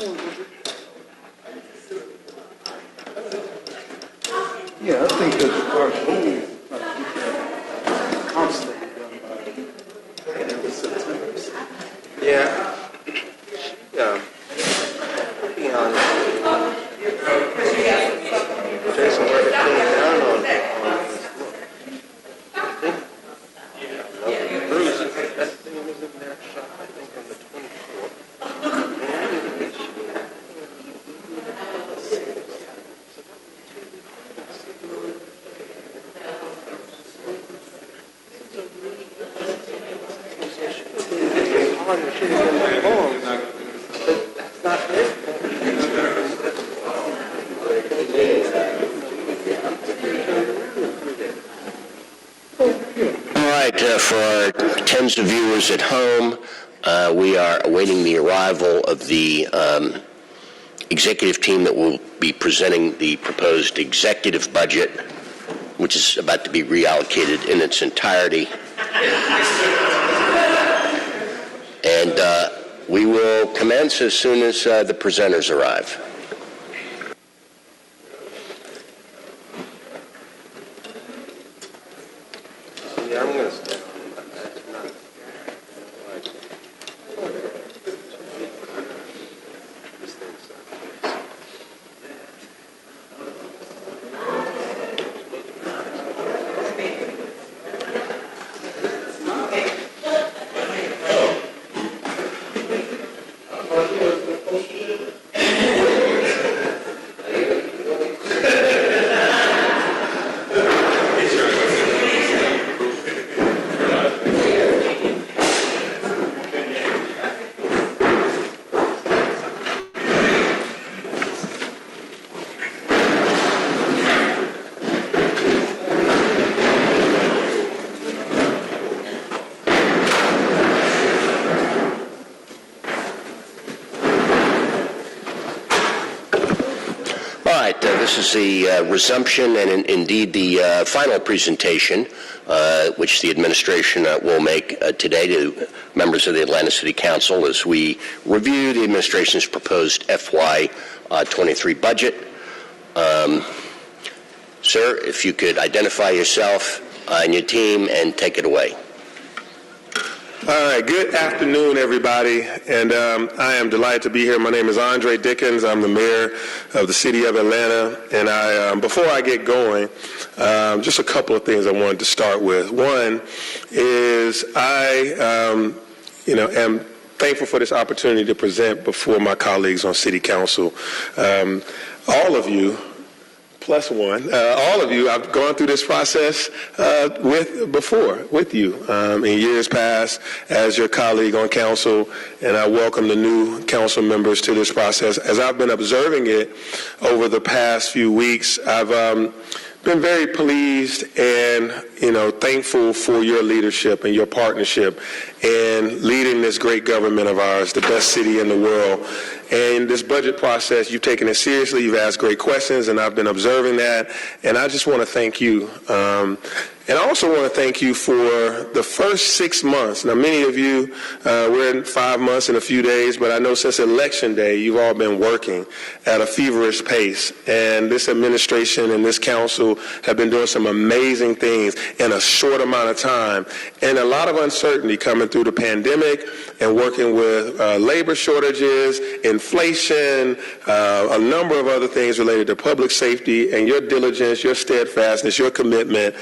Yeah, I think that our whole constantly done by September. Yeah. Yeah. To be honest, Jason, where to clean down on this look. Bruce, that thing was in there shot, I think, on the 24th. For our tens of viewers at home, we are awaiting the arrival of the executive team that will be presenting the proposed executive budget, which is about to be reallocated in its entirety. And we will commence as soon as the presenters arrive. Yeah, I'm going to stay. This is the resumption and indeed the final presentation, which the administration will make today to members of the Atlanta City Council as we review the administration's proposed FY23 budget. Sir, if you could identify yourself and your team and take it away. All right, good afternoon, everybody, and I am delighted to be here. My name is Andre Dickens. I'm the mayor of the city of Atlanta, and before I get going, just a couple of things I wanted to start with. One is I, am thankful for this opportunity to present before my colleagues on city council. All of you, plus one, all of you, I've gone through this process with you in years past as your colleague on council, and I welcome the new council members to this process. As I've been observing it over the past few weeks, I've been very pleased and thankful for your leadership and your partnership in leading this great government of ours, the best city in the world. And this budget process, you've taken it seriously. You've asked great questions, and I've been observing that. And I just want to thank you. And I also want to thank you for the first 6 months. Now, many of you, we're in 5 months and a few days, but I know since Election Day, you've all been working at a feverish pace. And this administration and this council have been doing some amazing things in a short amount of time. And a lot of uncertainty coming through the pandemic and working with labor shortages, inflation, a number of other things related to public safety, and your diligence, your steadfastness, your commitment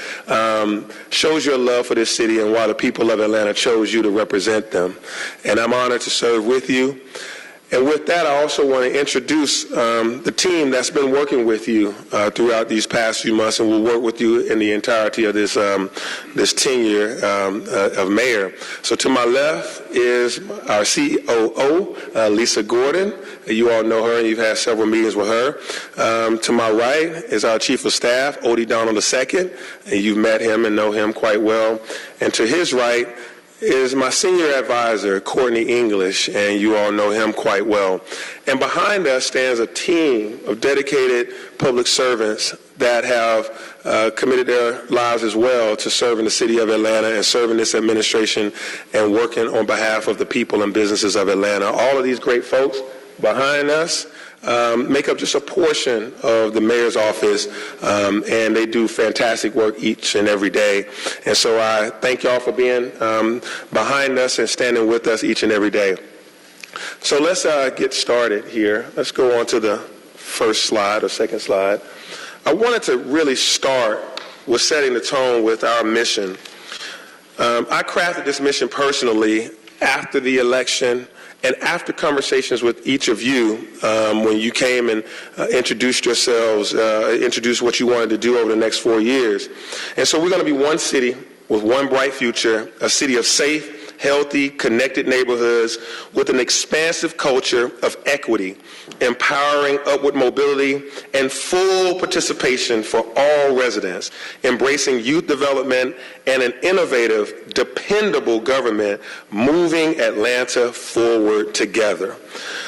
shows your love for this city and why the people of Atlanta chose you to represent them. And I'm honored to serve with you. And with that, I also want to introduce the team that's been working with you throughout these past few months and will work with you in the entirety of this this tenure of mayor. So to my left is our COO, Lisa Gordon. You all know her, and you've had several meetings with her. To my right is our Chief of Staff, Odie Donald II, and you've met him and know him quite well. And to his right is my senior advisor, Courtney English, and you all know him quite well. And behind us stands a team of dedicated public servants that have committed their lives as well to serving the city of Atlanta and serving this administration and working on behalf of the people and businesses of Atlanta. All of these great folks behind us make up just a portion of the mayor's office, and they do fantastic work each and every day. And so I thank y'all for being behind us and standing with us each and every day. So let's get started here. Let's go on to the first slide or second slide. I wanted to really start with setting the tone with our mission. I crafted this mission personally after the election and after conversations with each of you when you came and introduced yourselves, introduced what you wanted to do over the next 4 years. And so we're going to be one city with one bright future, a city of safe, healthy, connected neighborhoods with an expansive culture of equity, empowering upward mobility and full participation for all residents, embracing youth development and an innovative, dependable government, moving Atlanta forward together.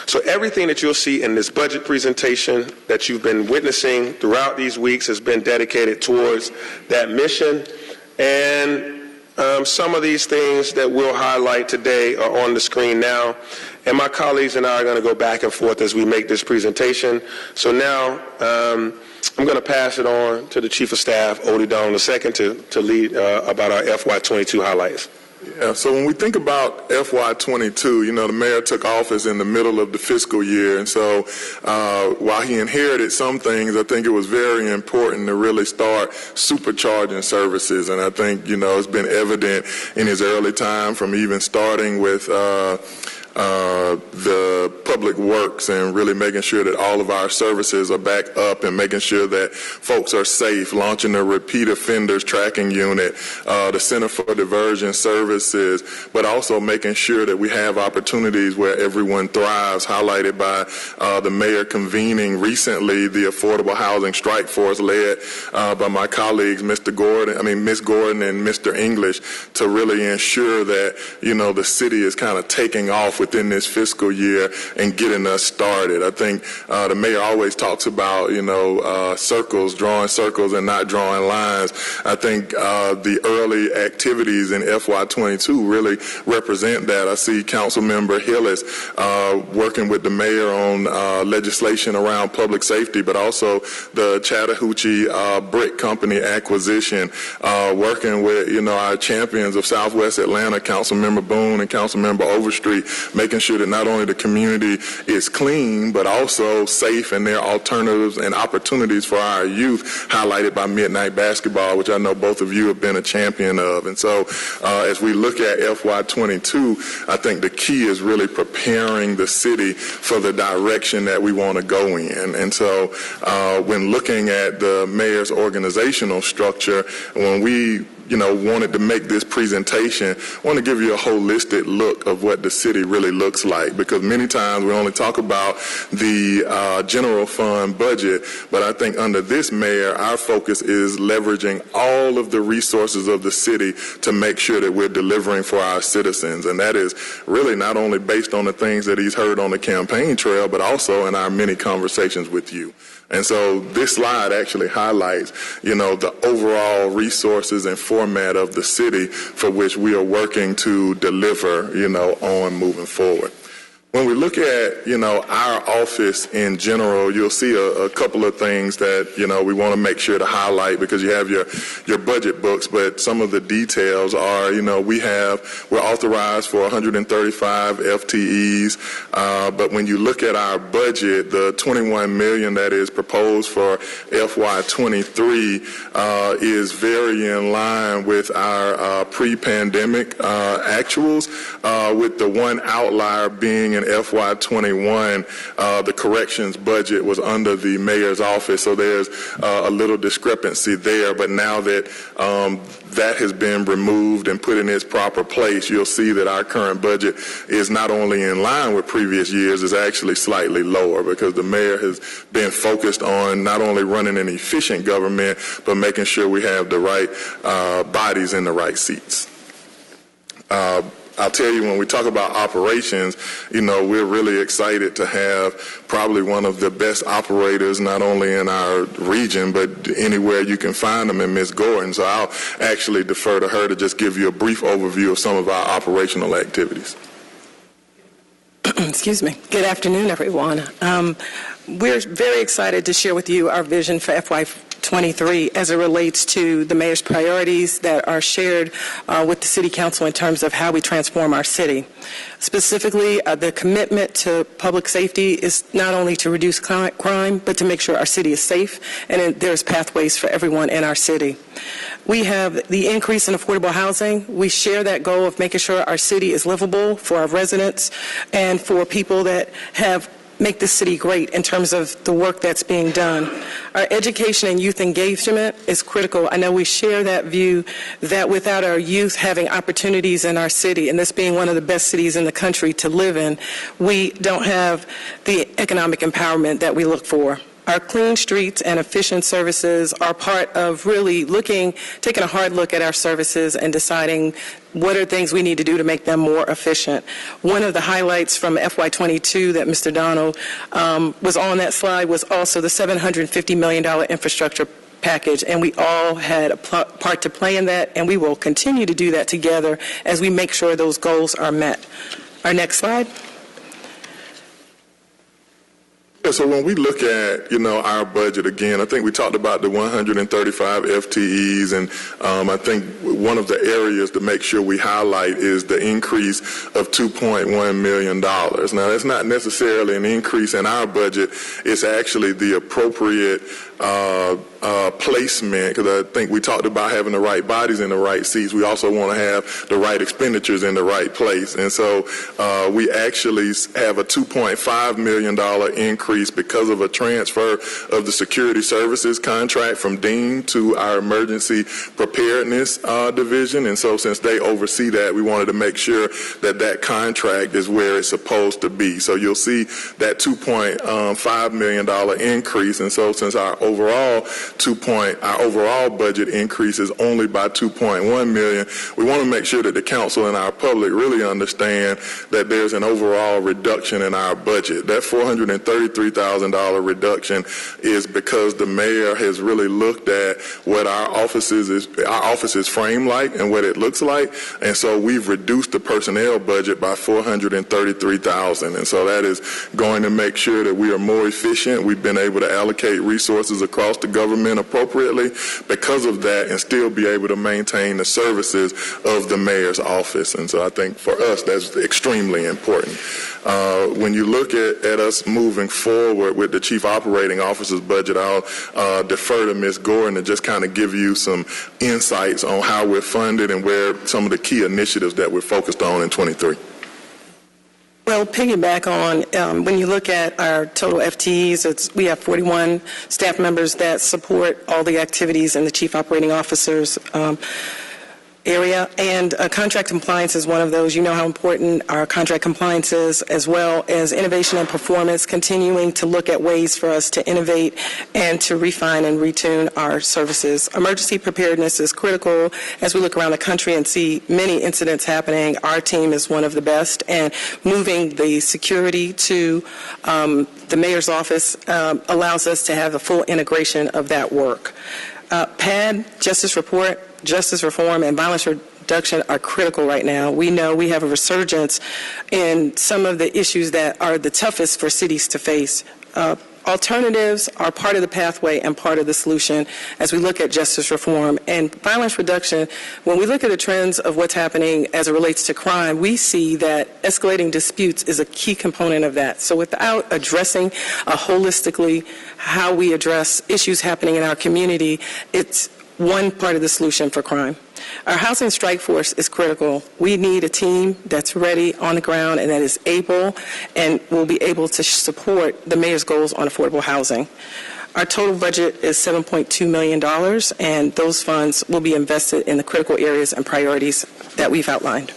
So everything that you'll see in this budget presentation that you've been witnessing throughout these weeks has been dedicated towards that mission. And some of these things that we'll highlight today are on the screen now, and my colleagues and I are going to go back and forth as we make this presentation. So now I'm going to pass it on to the Chief of Staff, Odie Donald II, to lead about our FY22 highlights. Yeah, so when we think about FY22, you know, the mayor took office in the middle of the fiscal year, and so while he inherited some things, I think it was very important to really start supercharging services, and I think, you know, it's been evident in his early time from even starting with the public works and really making sure that all of our services are back up and making sure that folks are safe, launching the repeat offenders tracking unit, the Center for Diversion Services, but also making sure that we have opportunities where everyone thrives, highlighted by the mayor convening recently the Affordable Housing Strike Force led by my colleagues, Miss Gordon and Mr. English, to really ensure that, you know, the city is kind of taking off within this fiscal year and getting us started. I think the mayor always talks about, you know, circles, drawing circles and not drawing lines. I think the early activities in FY22 really represent that. I see Councilmember Hillis working with the mayor on legislation around public safety, but also the Chattahoochee Brick Company acquisition, working with, you know, our champions of Southwest Atlanta, Councilmember Boone and Councilmember Overstreet, making sure that not only the community is clean, but also safe, and there are alternatives and opportunities for our youth, highlighted by midnight basketball, which I know both of you have been a champion of. And so as we look at FY22, I think the key is really preparing the city for the direction that we want to go in. And so when looking at the mayor's organizational structure, when we wanted to make this presentation, I want to give you a holistic look of what the city really looks like, because many times we only talk about the general fund budget, but I think under this mayor, our focus is leveraging all of the resources of the city to make sure that we're delivering for our citizens. And that is really not only based on the things that he's heard on the campaign trail, but also in our many conversations with you. And so this slide actually highlights, you know, the overall resources and format of the city for which we are working to deliver, you know, on moving forward. When we look at, you know, our office in general, you'll see a couple of things that, you know, we want to make sure to highlight, because you have your budget books, but some of the details are, you know, we're authorized for 135 FTEs, but when you look at our budget, the $21 million that is proposed for FY23 is very in line with our pre-pandemic actuals, with the one outlier being in FY21, the corrections budget was under the mayor's office, so there's a little discrepancy there. But now that that has been removed and put in its proper place, you'll see that our current budget is not only in line with previous years, it's actually slightly lower, because the mayor has been focused on not only running an efficient government, but making sure we have the right bodies in the right seats. I'll tell you, when we talk about operations, you know, we're really excited to have probably one of the best operators, not only in our region, but anywhere you can find them, in Ms. Gordon. So I'll actually defer to her to just give you a brief overview of some of our operational activities. Excuse me. Good afternoon, everyone. We're very excited to share with you our vision for FY23 as it relates to the mayor's priorities that are shared with the City Council in terms of how we transform our city. Specifically, the commitment to public safety is not only to reduce crime, but to make sure our city is safe and there's pathways for everyone in our city. We have the increase in affordable housing. We share that goal of making sure our city is livable for our residents and for people that make the city great in terms of the work that's being done. Our education and youth engagement is critical. I know we share that view that without our youth having opportunities in our city, and this being one of the best cities in the country to live in, we don't have the economic empowerment that we look for. Our clean streets and efficient services are part of really taking a hard look at our services and deciding what are things we need to do to make them more efficient. One of the highlights from FY22 that Mr. Donald was on that slide was also the $750 million infrastructure package, and we all had a part to play in that, and we will continue to do that together as we make sure those goals are met. Our next slide. Yeah, so when we look at, our budget again, I think we talked about the 135 FTEs, and I think one of the areas to make sure we highlight is the increase of $2.1 million. Now, that's not necessarily an increase in our budget. It's actually the appropriate placement, because I think we talked about having the right bodies in the right seats. We also want to have the right expenditures in the right place. And so we actually have a $2.5 million increase because of a transfer of the security services contract from Dean to our emergency preparedness division. And so since they oversee that, we wanted to make sure that that contract is where it's supposed to be. So you'll see that $2.5 million increase. And so since our overall budget increases only by $2.1 million, we want to make sure that the council and our public really understand that there's an overall reduction in our budget. That $433,000 reduction is because the mayor has really looked at what our office is framed like and what it looks like, and so we've reduced the personnel budget by $433,000, and so that is going to make sure that we are more efficient. We've been able to allocate resources across the government appropriately because of that and still be able to maintain the services of the mayor's office. And so I think for us that's extremely important. When you look at us moving forward with the Chief Operating Officer's budget, I'll defer to Ms. Gordon to just kind of give you some insights on how we're funded and where some of the key initiatives that we're focused on in 23. Well, piggyback on, when you look at our total FTEs, we have 41 staff members that support all the activities in the Chief Operating Officer's area, and contract compliance is one of those. You know how important our contract compliance is, as well as innovation and performance, continuing to look at ways for us to innovate and to refine and retune our services. Emergency preparedness is critical. As we look around the country and see many incidents happening, our team is one of the best, and moving the security to the mayor's office allows us to have a full integration of that work. PAD, Justice Report, Justice Reform, and Violence Reduction are critical right now. We know we have a resurgence in some of the issues that are the toughest for cities to face. Alternatives are part of the pathway and part of the solution as we look at justice reform. And violence reduction, when we look at the trends of what's happening as it relates to crime, we see that escalating disputes is a key component of that. So without addressing holistically how we address issues happening in our community, it's one part of the solution for crime. Our housing strike force is critical. We need a team that's ready on the ground and that is able and will be able to support the mayor's goals on affordable housing. Our total budget is $7.2 million, and those funds will be invested in the critical areas and priorities that we've outlined.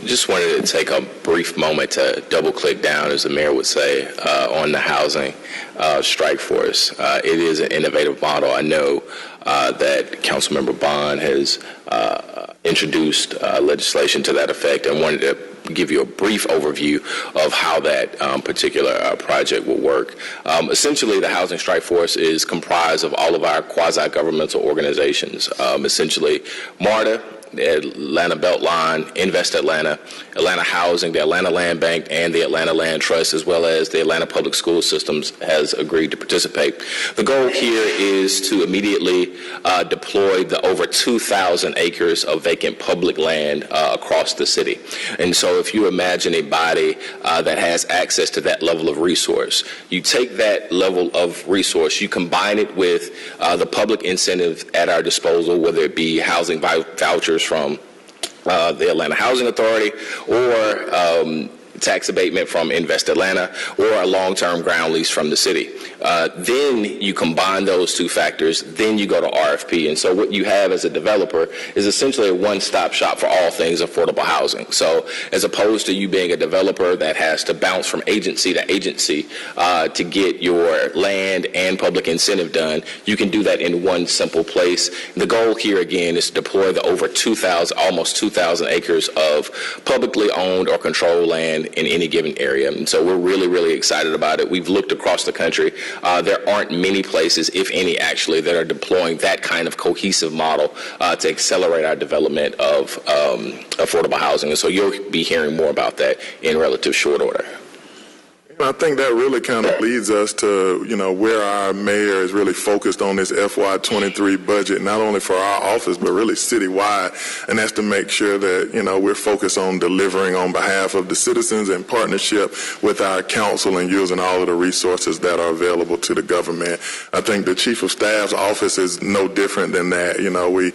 Just wanted to take a brief moment to double-click down, as the mayor would say, on the housing strike force. It is an innovative model. I know that Councilmember Bond has introduced legislation to that effect, and wanted to give you a brief overview of how that particular project will work. Essentially, the housing strike force is comprised of all of our quasi-governmental organizations. Essentially, MARTA, the Atlanta Beltline, Invest Atlanta, Atlanta Housing, the Atlanta Land Bank, and the Atlanta Land Trust, as well as the Atlanta Public School Systems, has agreed to participate. The goal here is to immediately deploy the over 2,000 acres of vacant public land across the city. And so if you imagine a body that has access to that level of resource, you take that level of resource, you combine it with the public incentives at our disposal, whether it be housing vouchers from the Atlanta Housing Authority, or tax abatement from Invest Atlanta, or a long-term ground lease from the city. Then you combine those two factors, then you go to RFP. And so what you have as a developer is essentially a one-stop shop for all things affordable housing. So as opposed to you being a developer that has to bounce from agency to agency to get your land and public incentive done, you can do that in one simple place. The goal here, again, is to deploy the over 2,000, almost 2,000 acres of publicly owned or controlled land in any given area. And so we're really, really excited about it. We've looked across the country. There aren't many places, if any, actually, that are deploying that kind of cohesive model to accelerate our development of affordable housing. And so you'll be hearing more about that in relative short order. I think that really kind of leads us to, where our mayor is really focused on this FY23 budget, not only for our office, but really citywide. And that's to make sure that, we're focused on delivering on behalf of the citizens in partnership with our council and using all of the resources that are available to the government. I think the chief of staff's office is no different than that. We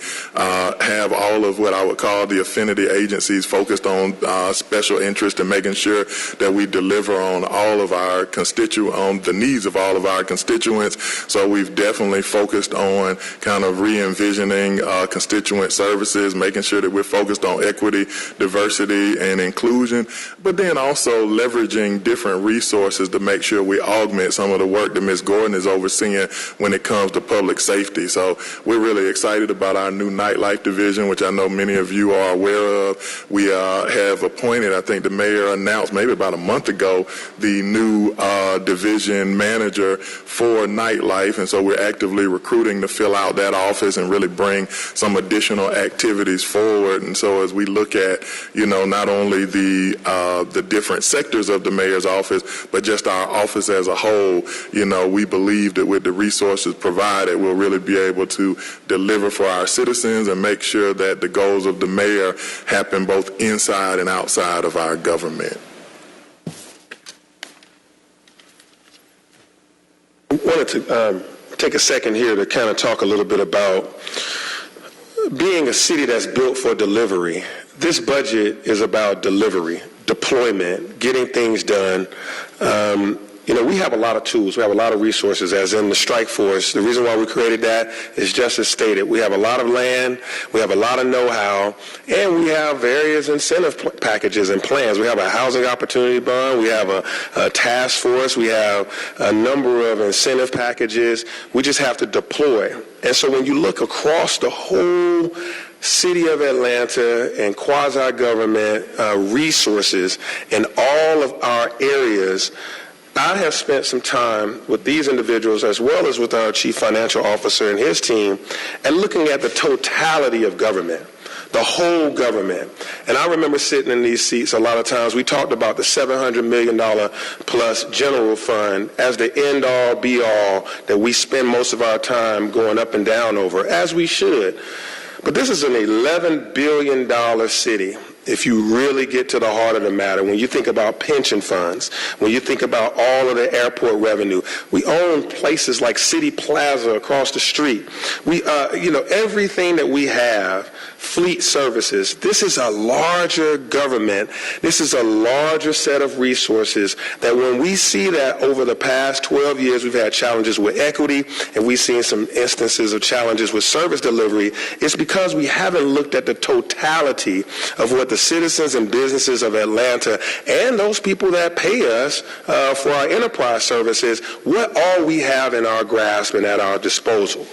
have all of what I would call the affinity agencies focused on special interest and making sure that we deliver on all of our on the needs of all of our constituents. So we've definitely focused on kind of re-envisioning constituent services, making sure that we're focused on equity, diversity, and inclusion, but then also leveraging different resources to make sure we augment some of the work that Ms. Gordon is overseeing when it comes to public safety. So we're really excited about our new nightlife division, which I know many of you are aware of. We have appointed, I think the mayor announced maybe about a month ago, the new division manager for nightlife, and so we're actively recruiting to fill out that office and really bring some additional activities forward. And so as we look at, not only the different sectors of the mayor's office, but just our office as a whole, we believe that with the resources provided, we'll really be able to deliver for our citizens and make sure that the goals of the mayor happen both inside and outside of our government. I wanted to take a second here to kind of talk a little bit about being a city that's built for delivery. This budget is about delivery, deployment, getting things done. We have a lot of tools. We have a lot of resources, as in the strike force. The reason why we created that is just as stated. We have a lot of land, we have a lot of know-how, and we have various incentive packages and plans. We have a housing opportunity bond. We have a task force. We have a number of incentive packages. We just have to deploy. And so when you look across the whole city of Atlanta and quasi-government resources in all of our areas, I have spent some time with these individuals as well as with our chief financial officer and his team and looking at the totality of government, the whole government. And I remember sitting in these seats a lot of times. We talked about the $700 million plus general fund as the end all be all that we spend most of our time going up and down over, as we should. But this is an $11 billion city. If you really get to the heart of the matter, when you think about pension funds, when you think about all of the airport revenue, we own places like City Plaza across the street. We, everything that we have, fleet services, this is a larger government. This is a larger set of resources that when we see that over the past 12 years, we've had challenges with equity and we've seen some instances of challenges with service delivery, it's because we haven't looked at the totality of what the citizens and businesses of Atlanta and those people that pay us for our enterprise services, what all we have in our grasp and at our disposal.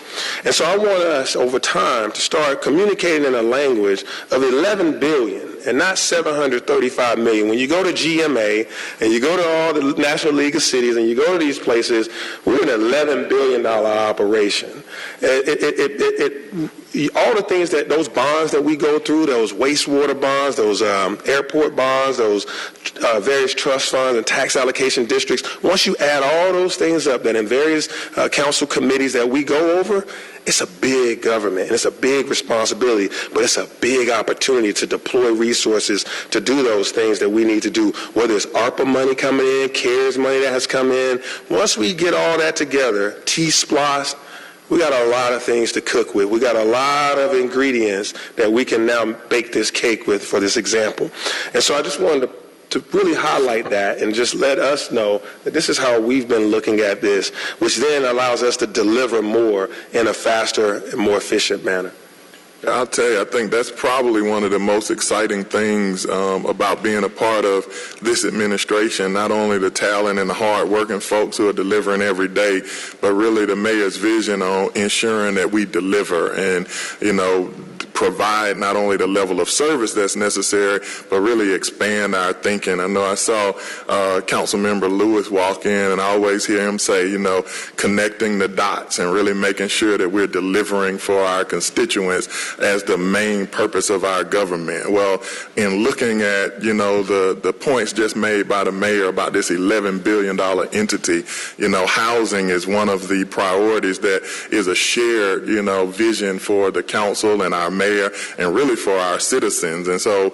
And so I want us over time to start communicating in a language of 11 billion and not 735 million. When you go to GMA and you go to all the National League of Cities and you go to these places, we're an $11 billion operation. all the things that those bonds that we go through, those wastewater bonds, those airport bonds, those various trust funds and tax allocation districts, once you add all those things up that in various council committees that we go over, it's a big government and it's a big responsibility, but it's a big opportunity to deploy resources to do those things that we need to do, whether it's ARPA money coming in, CARES money that has come in. Once we get all that together, T-SPLOST, we got a lot of things to cook with. We got a lot of ingredients that we can now bake this cake with for this example. And so I just wanted to really highlight that and just let us know that this is how we've been looking at this, which then allows us to deliver more in a faster and more efficient manner. I'll tell you, I think that's probably one of the most exciting things about being a part of this administration, not only the talent and the hard-working folks who are delivering every day, but really the mayor's vision on ensuring that we deliver and, provide not only the level of service that's necessary, but really expand our thinking. I know I saw Councilmember Lewis walk in, and I always hear him say, connecting the dots and really making sure that we're delivering for our constituents as the main purpose of our government. Well, in looking at, the points just made by the mayor about this $11 billion entity, housing is one of the priorities that is a shared, vision for the council and our mayor and really for our citizens. And so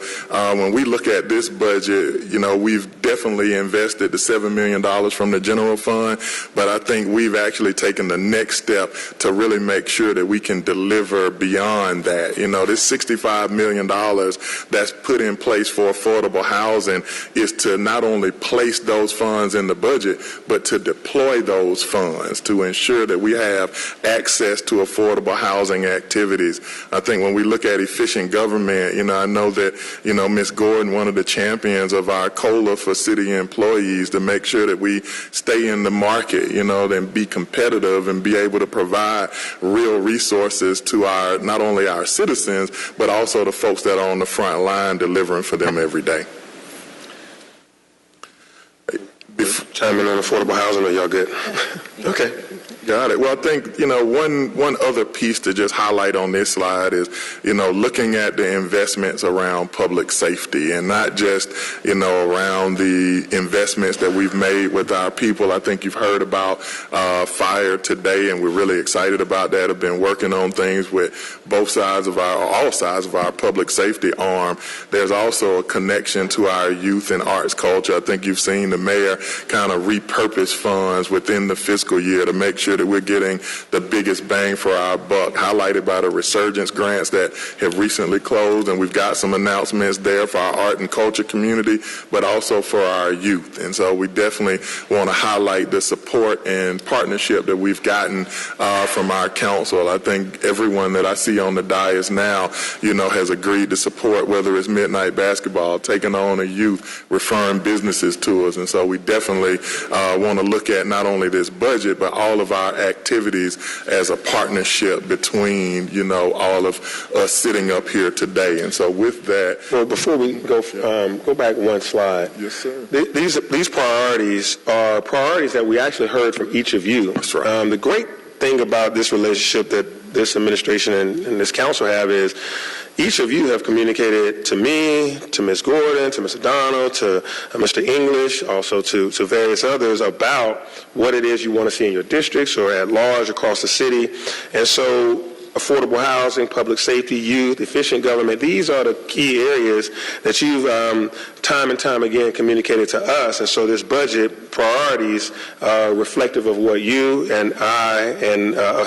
when we look at this budget, we've definitely invested the $7 million from the general fund, but I think we've actually taken the next step to really make sure that we can deliver beyond that. This $65 million that's put in place for affordable housing is to not only place those funds in the budget, but to deploy those funds to ensure that we have access to affordable housing activities. I think when we look at efficient government, I know that, Ms. Gordon, one of the champions of our COLA for city employees to make sure that we stay in the market, and be competitive and be able to provide real resources to not only our citizens, but also the folks that are on the front line delivering for them every day. Chime in on affordable housing, or y'all good? Okay. Got it. Well, I think, one other piece to just highlight on this slide is, looking at the investments around public safety and not just, around the investments that we've made with our people. I think you've heard about fire today, and we're really excited about that. I've been working on things with all sides of our public safety arm. There's also a connection to our youth and arts culture. I think you've seen the mayor kind of repurpose funds within the fiscal year to make sure that we're getting the biggest bang for our buck, highlighted by the resurgence grants that have recently closed, and we've got some announcements there for our art and culture community, but also for our youth. And so we definitely want to highlight the support and partnership that we've gotten from our council. I think everyone that I see on the dais now, has agreed to support, whether it's Midnight Basketball, taking on a youth, referring businesses to us. And so we definitely want to look at not only this budget, but all of our activities as a partnership between, all of us sitting up here today. And so with that... Well, before we go back one slide. Yes, sir. These priorities are priorities that we actually heard from each of you. That's right. The great thing about this relationship that this administration and this council have is each of you have communicated to me, to Ms. Gordon, to Mr. Donald, to Mr. English, also to various others about what it is you want to see in your districts or at large across the city. And so affordable housing, public safety, youth, efficient government, these are the key areas that you've time and time again communicated to us. And so this budget priorities are reflective of what you and I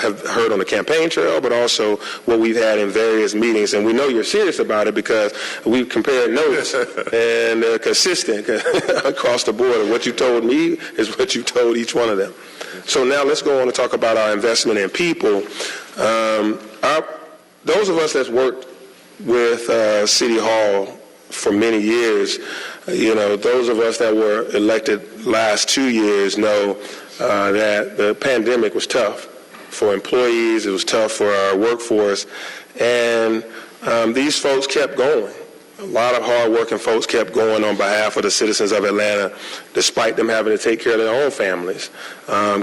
have heard on the campaign trail, but also what we've had in various meetings. And we know you're serious about it because we've compared notes and they're consistent across the board. And what you told me is what you told each one of them. So now let's go on to talk about our investment in people. Those of us that's worked with City Hall for many years, those of us that were elected last 2 years know that the pandemic was tough for employees. It was tough for our workforce. And these folks kept going. A lot of hard-working folks kept going on behalf of the citizens of Atlanta, despite them having to take care of their own families,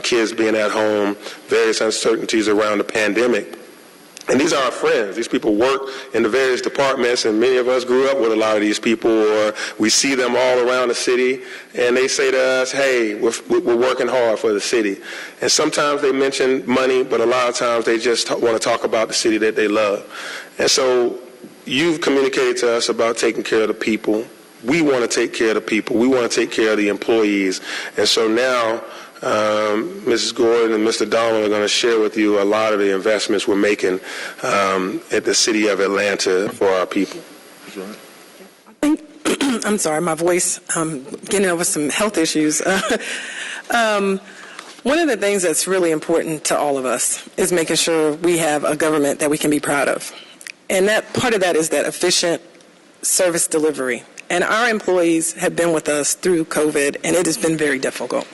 kids being at home, various uncertainties around the pandemic. And these are our friends. These people work in the various departments, and many of us grew up with a lot of these people, or we see them all around the city, and they say to us, hey, we're working hard for the city. And sometimes they mention money, but a lot of times they just want to talk about the city that they love. And so you've communicated to us about taking care of the people. We want to take care of the people. We want to take care of the employees. And so now Mrs. Gordon and Mr. Donald are going to share with you a lot of the investments we're making at the city of Atlanta for our people. That's right. I think, I'm sorry, my voice, getting over some health issues. One of the things that's really important to all of us is making sure we have a government that we can be proud of. And that part of that is that efficient service delivery. And our employees have been with us through COVID, and it has been very difficult.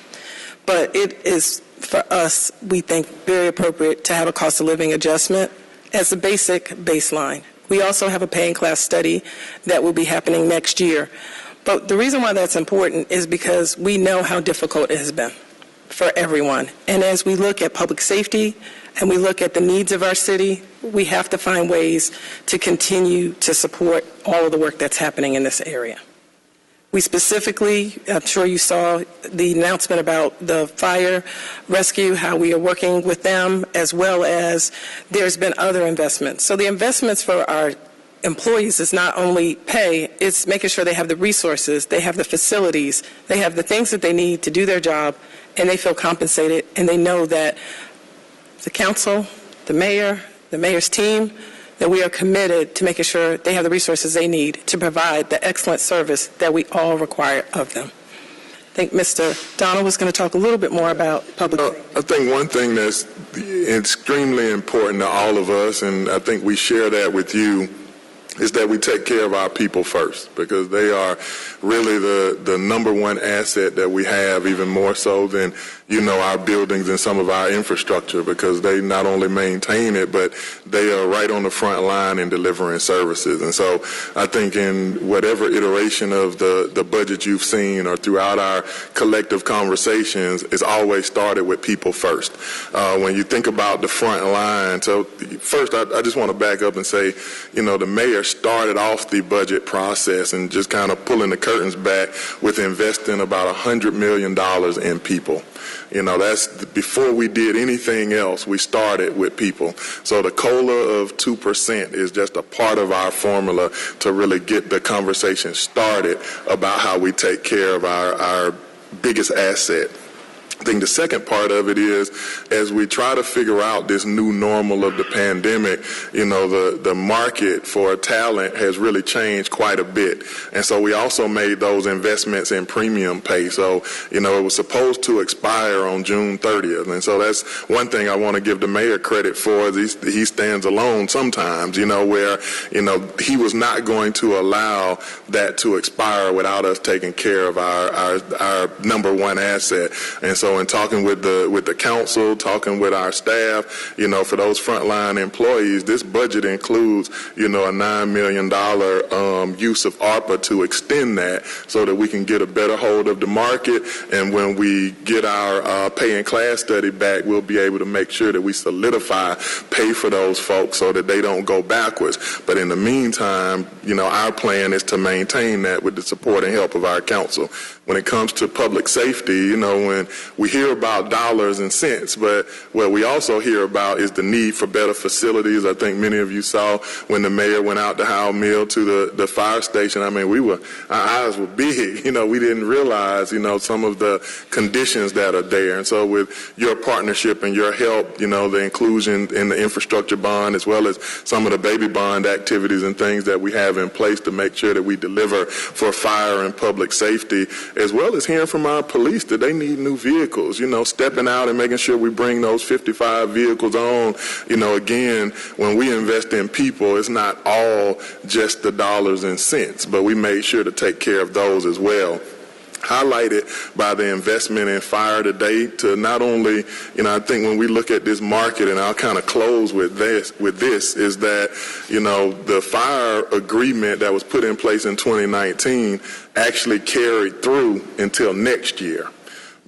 But it is, for us, we think, very appropriate to have a cost of living adjustment as a basic baseline. We also have a paying class study that will be happening next year. But the reason why that's important is because we know how difficult it has been for everyone. And as we look at public safety and we look at the needs of our city, we have to find ways to continue to support all of the work that's happening in this area. We specifically, I'm sure you saw the announcement about the fire rescue, how we are working with them, as well as there's been other investments. So the investments for our employees is not only pay, it's making sure they have the resources, they have the facilities, they have the things that they need to do their job, and they feel compensated, and they know that the council, the mayor's team, that we are committed to making sure they have the resources they need to provide the excellent service that we all require of them. I think Mr. Donald was going to talk a little bit more about public safety. I think one thing that's extremely important to all of us, and I think we share that with you, is that we take care of our people first, because they are really the number one asset that we have, even more so than, our buildings and some of our infrastructure, because they not only maintain it, but they are right on the front line in delivering services. And so I think in whatever iteration of the budget you've seen or throughout our collective conversations, it's always started with people first. When you think about the front line, so first I just want to back up and say, the mayor started off the budget process and just kind of pulling the curtains back with investing about $100 million in people. That's before we did anything else, we started with people. So the COLA of 2% is just a part of our formula to really get the conversation started about how we take care of our biggest asset. I think the second part of it is, as we try to figure out this new normal of the pandemic, the market for talent has really changed quite a bit. And so we also made those investments in premium pay. So, it was supposed to expire on June 30th. And so that's one thing I want to give the mayor credit for. He stands alone sometimes, where, he was not going to allow that to expire without us taking care of our number one asset. And so in talking with the council, talking with our staff, for those frontline employees, this budget includes, a $9 million use of ARPA to extend that so that we can get a better hold of the market. And when we get our pay and class study back, we'll be able to make sure that we solidify pay for those folks so that they don't go backwards. But in the meantime, our plan is to maintain that with the support and help of our council. When it comes to public safety, when we hear about dollars and cents, but what we also hear about is the need for better facilities. I think many of you saw when the mayor went out to Howell Mill to the fire station. I mean, our eyes were big. We didn't realize, some of the conditions that are there. And so with your partnership and your help, the inclusion in the infrastructure bond, as well as some of the baby bond activities and things that we have in place to make sure that we deliver for fire and public safety, as well as hearing from our police that they need new vehicles, stepping out and making sure we bring those 55 vehicles on. Again, when we invest in people, it's not all just the dollars and cents, but we made sure to take care of those as well. Highlighted by the investment in fire today to not only, I think when we look at this market, and I'll kind of close with this, is that, the fire agreement that was put in place in 2019 actually carried through until next year.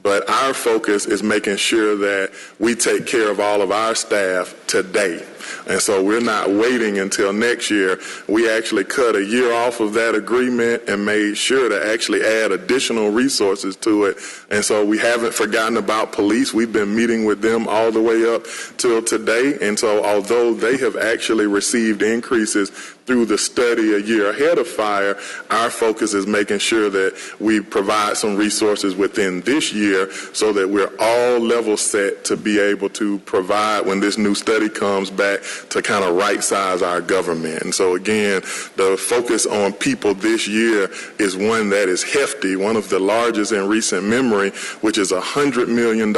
But our focus is making sure that we take care of all of our staff today. And so we're not waiting until next year. We actually cut a year off of that agreement and made sure to actually add additional resources to it. And so we haven't forgotten about police. We've been meeting with them all the way up till today. And so although they have actually received increases through the study a year ahead of fire, our focus is making sure that we provide some resources within this year so that we're all level set to be able to provide when this new study comes back to kind of right size our government. And so again, the focus on people this year is one that is hefty, one of the largest in recent memory, which is $100 million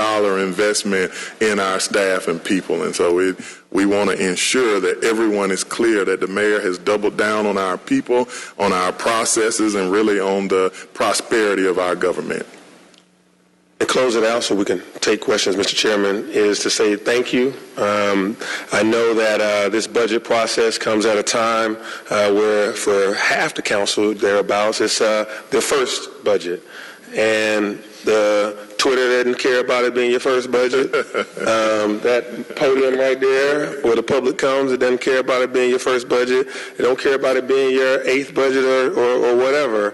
investment in our staff and people. And so we want to ensure that everyone is clear that the mayor has doubled down on our people, on our processes, and really on the prosperity of our government. To close it out so we can take questions, Mr. Chairman, is to say thank you. I know that this budget process comes at a time where for half the council, thereabouts, it's their first budget. And the Twitter didn't care about it being your first budget. That podium right there where the public comes, it doesn't care about it being your first budget. It don't care about it being your 8th budget or whatever.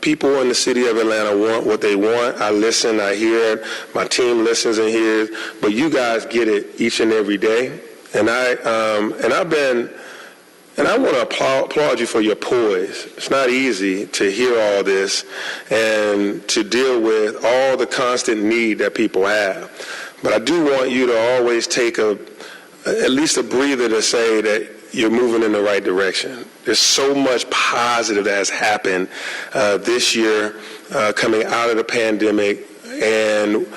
People in the city of Atlanta want what they want. I listen, I hear it. My team listens and hears. But you guys get it each and every day. And I want to applaud you for your poise. It's not easy to hear all this and to deal with all the constant need that people have. But I do want you to always take at least a breather to say that you're moving in the right direction. There's so much positive that has happened this year coming out of the pandemic, and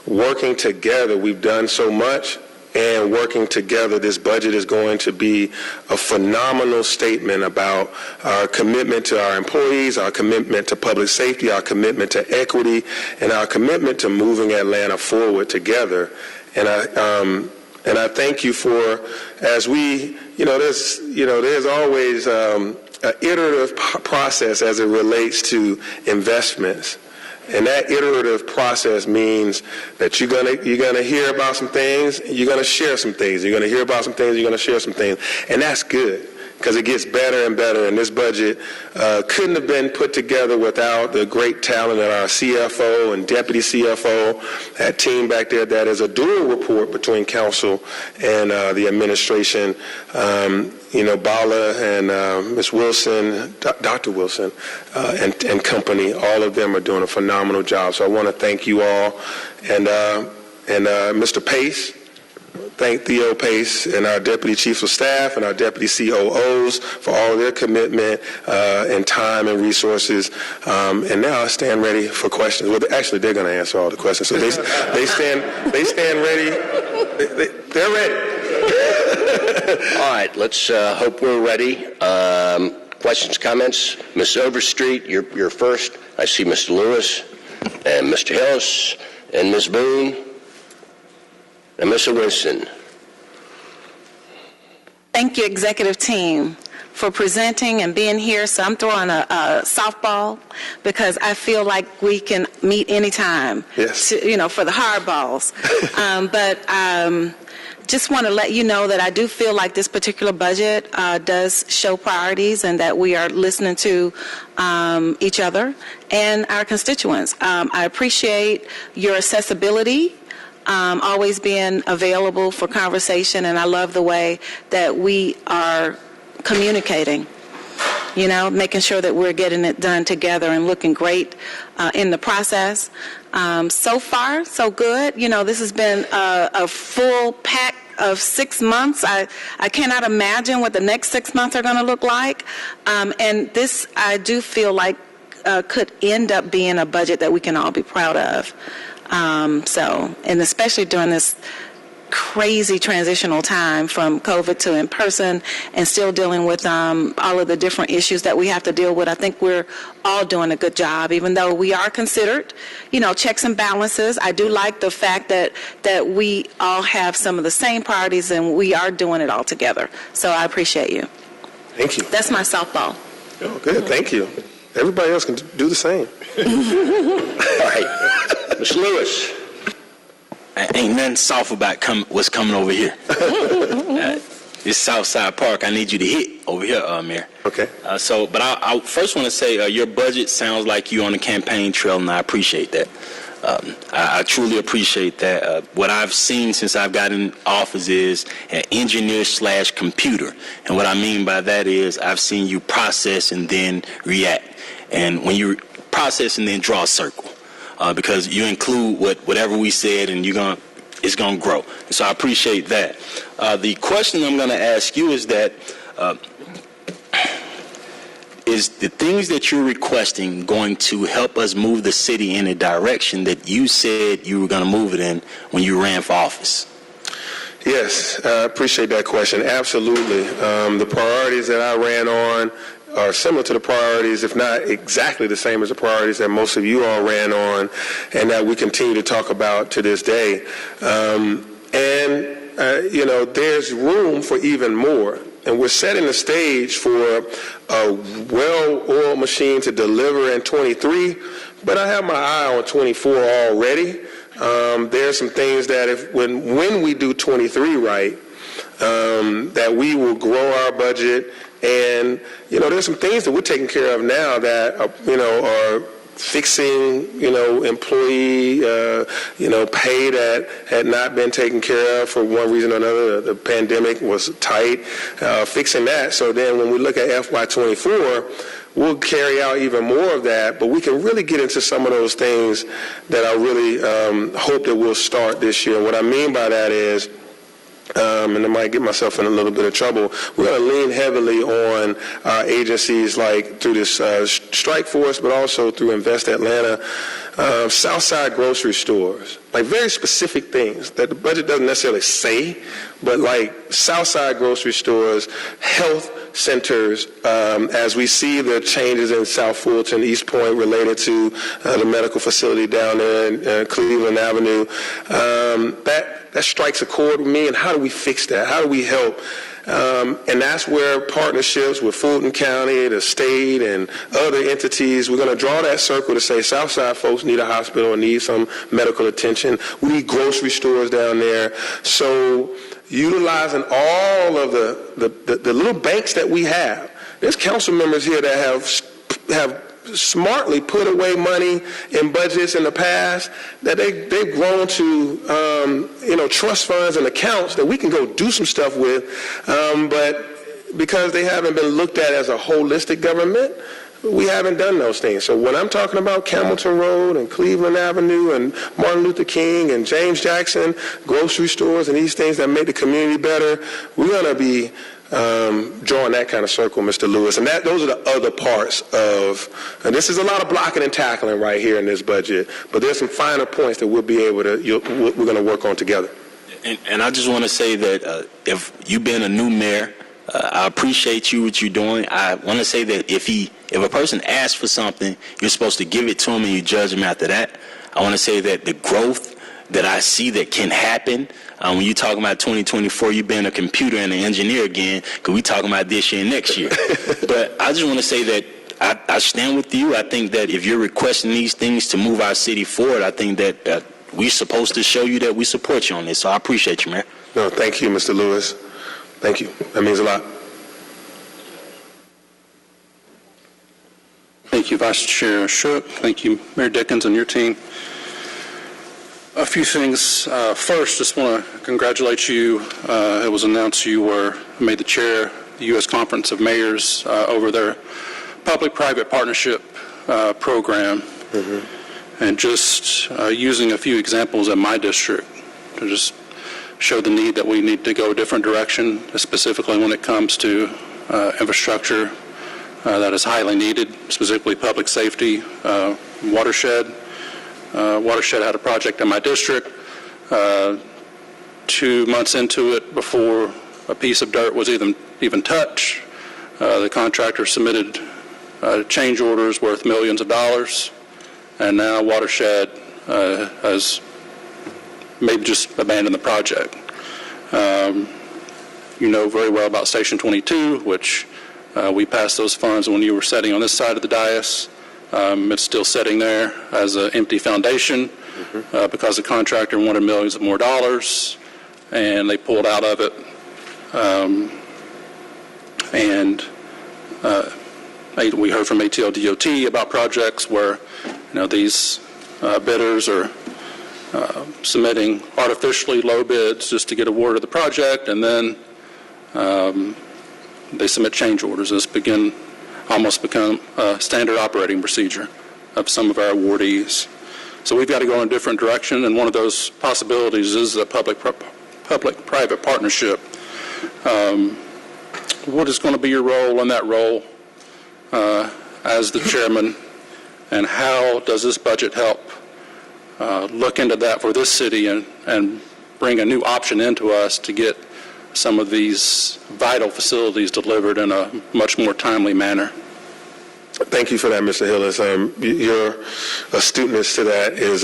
working together, we've done so much. And working together, this budget is going to be a phenomenal statement about our commitment to our employees, our commitment to public safety, our commitment to equity, and our commitment to moving Atlanta forward together. And I thank you for, as we, there's always an iterative process as it relates to investments. And that iterative process means that you're gonna hear about some things, you're gonna share some things. You're gonna hear about some things, you're gonna share some things, and that's good because it gets better and better. And this budget couldn't have been put together without the great talent of our CFO and deputy CFO, that team back there. That is a dual report between council and the administration. Bala and Ms. Wilson, Dr. Wilson, and company, all of them are doing a phenomenal job. So I want to thank you all. And Mr. Pace, thank Theo Pace and our Deputy Chiefs of Staff and our Deputy COOs for all of their commitment and time and resources. And now I stand ready for questions. Well, actually, they're going to answer all the questions. So they stand ready. They're ready. All right, let's hope we're ready. Questions, comments? Ms. Overstreet, you're first. I see Mr. Lewis and Mr. Hillis and Ms. Boone and Mr. Winston. Thank you, executive team, for presenting and being here. So I'm throwing a softball because I feel like we can meet anytime. Yes. For the hard balls. Just want to let you know that I do feel like this particular budget does show priorities and that we are listening to each other and our constituents. I appreciate your accessibility, always being available for conversation, and I love the way that we are communicating, making sure that we're getting it done together and looking great in the process. So far, so good. This has been a full pack of 6 months. I cannot imagine what the next 6 months are going to look like. And this, I do feel like, could end up being a budget that we can all be proud of. And especially during this crazy transitional time from COVID to in person and still dealing with all of the different issues that we have to deal with. I think we're all doing a good job, even though we are considered, checks and balances. I do like the fact that we all have some of the same priorities and we are doing it all together. So I appreciate you. Thank you. That's my softball. Oh, good. Thank you. Everybody else can do the same. All right. Ms. Lewis. Ain't nothing soft about what's coming over here. this Southside Park, I need you to hit over here, Mayor. Okay. But I first want to say your budget sounds like you're on the campaign trail, and I appreciate that. I truly appreciate that. What I've seen since I've gotten in office is an engineer/computer. And what I mean by that is I've seen you process and then react. And when you process and then draw a circle, because you include whatever we said, and it's going to grow. And so I appreciate that. The question I'm going to ask you is that is the things that you're requesting going to help us move the city in a direction that you said you were going to move it in when you ran for office? Yes, I appreciate that question. Absolutely. The priorities that I ran on are similar to the priorities, if not exactly the same as the priorities that most of you all ran on and that we continue to talk about to this day. There's room for even more. And we're setting the stage for a well-oiled machine to deliver in 23, but I have my eye on 24 already. There's some things that when we do 23 right, that we will grow our budget. And, there's some things that we're taking care of now that, are fixing, employee, pay that had not been taken care of for one reason or another. The pandemic was tight, fixing that. So then when we look at FY24, we'll carry out even more of that, but we can really get into some of those things that I really hope that we'll start this year. And what I mean by that is, and I might get myself in a little bit of trouble, we're going to lean heavily on our agencies like through this strike force, but also through Invest Atlanta, Southside grocery stores, like very specific things that the budget doesn't necessarily say, but like Southside grocery stores, health centers, as we see the changes in South Fulton, East Point related to the medical facility down there in Cleveland Avenue, that strikes a chord with me. And how do we fix that? How do we help? And that's where partnerships with Fulton County, the state, and other entities, we're going to draw that circle to say Southside folks need a hospital and need some medical attention. We need grocery stores down there. So utilizing all of the little banks that we have. There's council members here that have smartly put away money in budgets in the past that they've grown to trust funds and accounts that we can go do some stuff with, but because they haven't been looked at as a holistic government, we haven't done those things. So when I'm talking about Camilton Road and Cleveland Avenue and Martin Luther King and James Jackson grocery stores and these things that make the community better, we're going to be drawing that kind of circle, Mr. Lewis. And those are the other parts of, and this is a lot of blocking and tackling right here in this budget, but there's some finer points that we'll be able to, we're going to work on together. And I just want to say that if you've been a new mayor, I appreciate what you're doing. I want to say that if a person asks for something, you're supposed to give it to him and you judge him after that. I want to say that the growth that I see that can happen, when you talking about 2024, you've been a computer and an engineer again, because we talking about this year and next year. But I just want to say that I stand with you. I think that if you're requesting these things to move our city forward, I think that we're supposed to show you that we support you on this. So I appreciate you, Mayor. No, thank you, Mr. Lewis. Thank you. That means a lot. Thank you, Vice Chair Shook. Thank you, Mayor Dickens and your team. A few things. First, just want to congratulate you. It was announced you were made the chair of the U.S. Conference of Mayors over their public-private partnership program. Mm-hmm. And just using a few examples in my district to just show the need that we need to go a different direction, specifically when it comes to infrastructure that is highly needed, specifically public safety, watershed. Watershed had a project in my district. 2 months into it, before a piece of dirt was even touched, the contractor submitted change orders worth millions of dollars, and now Watershed has maybe just abandoned the project. You know very well about Station 22, which we passed those funds when you were sitting on this side of the dais. It's still sitting there as an empty foundation because the contractor wanted millions of more dollars, and they pulled out of it And we heard from ATL DOT about projects where, these bidders are submitting artificially low bids just to get awarded the project, and then they submit change orders. This almost become a standard operating procedure of some of our awardees. So we've got to go in a different direction, and one of those possibilities is a public-private partnership. What is going to be your role in that role as the chairman, and how does this budget help look into that for this city and bring a new option into us to get some of these vital facilities delivered in a much more timely manner? Thank you for that, Mr. Hillis. Your astuteness to that is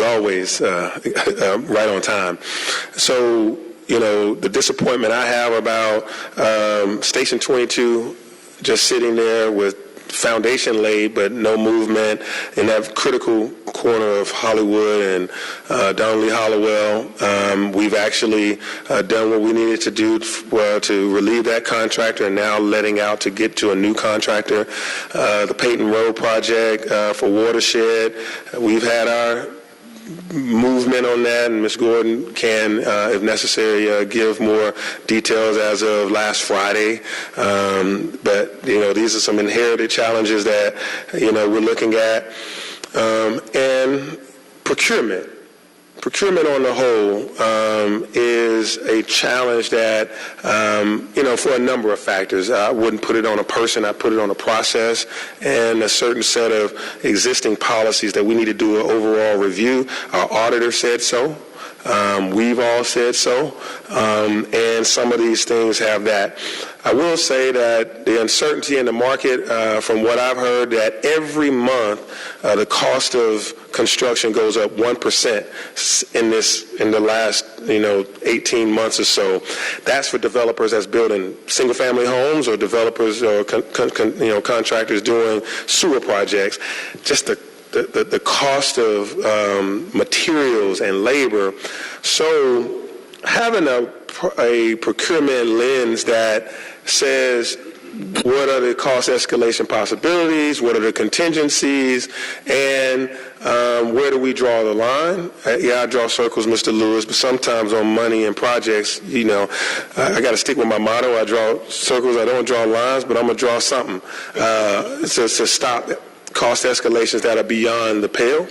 always right on time. So, the disappointment I have about Station 22 just sitting there with foundation laid but no movement in that critical corner of Hollywood and Donnelly Hollowell. We've actually done what we needed to do to relieve that contractor, and now letting out to get to a new contractor. The Peyton Road project for Watershed, we've had our movement on that, and Ms. Gordon can, if necessary, give more details as of last Friday. But, these are some inherited challenges that, we're looking at. And procurement. Procurement on the whole is a challenge that, for a number of factors. I wouldn't put it on a person. I put it on a process and a certain set of existing policies that we need to do an overall review. Our auditor said so. We've all said so. And some of these things have that. I will say that the uncertainty in the market, from what I've heard, that every month the cost of construction goes up 1% in the last 18 months or so. That's for developers that's building single-family homes, or developers or contractors doing sewer projects. Just the cost of materials and labor. So having a procurement lens that says, what are the cost escalation possibilities? What are the contingencies? And where do we draw the line? I draw circles, Mr. Lewis, but sometimes on money and projects, I got to stick with my motto. I draw circles. I don't draw lines, but I'm going to draw something to stop cost escalations that are beyond the pale.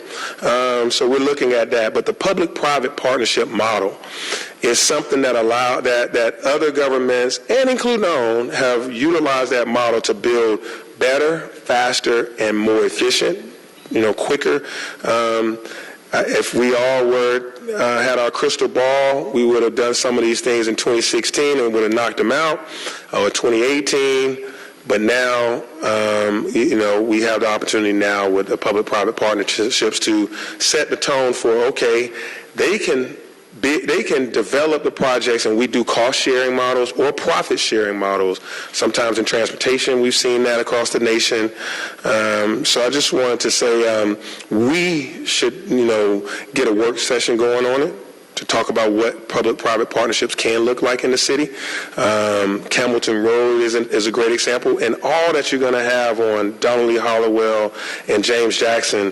So we're looking at that. But the public-private partnership model is something that that other governments, and including our own, have utilized that model to build better, faster, and more efficient, quicker. If we all had our crystal ball, we would have done some of these things in 2016 and would have knocked them out, or 2018. But now, we have the opportunity now with the public-private partnerships to set the tone for, okay, they can develop the projects, and we do cost-sharing models or profit-sharing models. Sometimes in transportation, we've seen that across the nation. So I just wanted to say we should, get a work session going on it to talk about what public-private partnerships can look like in the city. Campbellton Road is a great example, and all that you're going to have on Donnelly Hollowell and James Jackson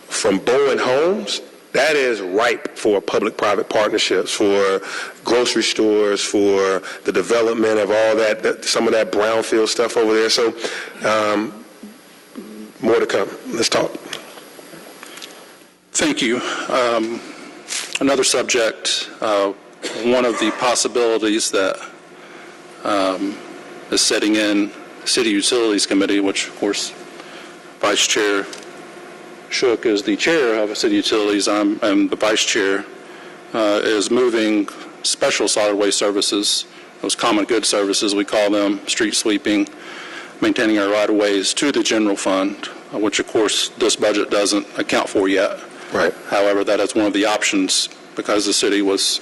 from Bowen Homes, that is ripe for public-private partnerships, for grocery stores, for the development of all that some of that brownfield stuff over there. So more to come. Let's talk. Thank you. Another subject, one of the possibilities that is setting in City Utilities Committee, which, of course, Vice Chair Shook is the chair of City Utilities, I'm the vice chair, is moving special solid waste services, those common good services, we call them, street sweeping, maintaining our right-of-ways, to the general fund, which, of course, this budget doesn't account for yet. Right. However, that is one of the options because the city was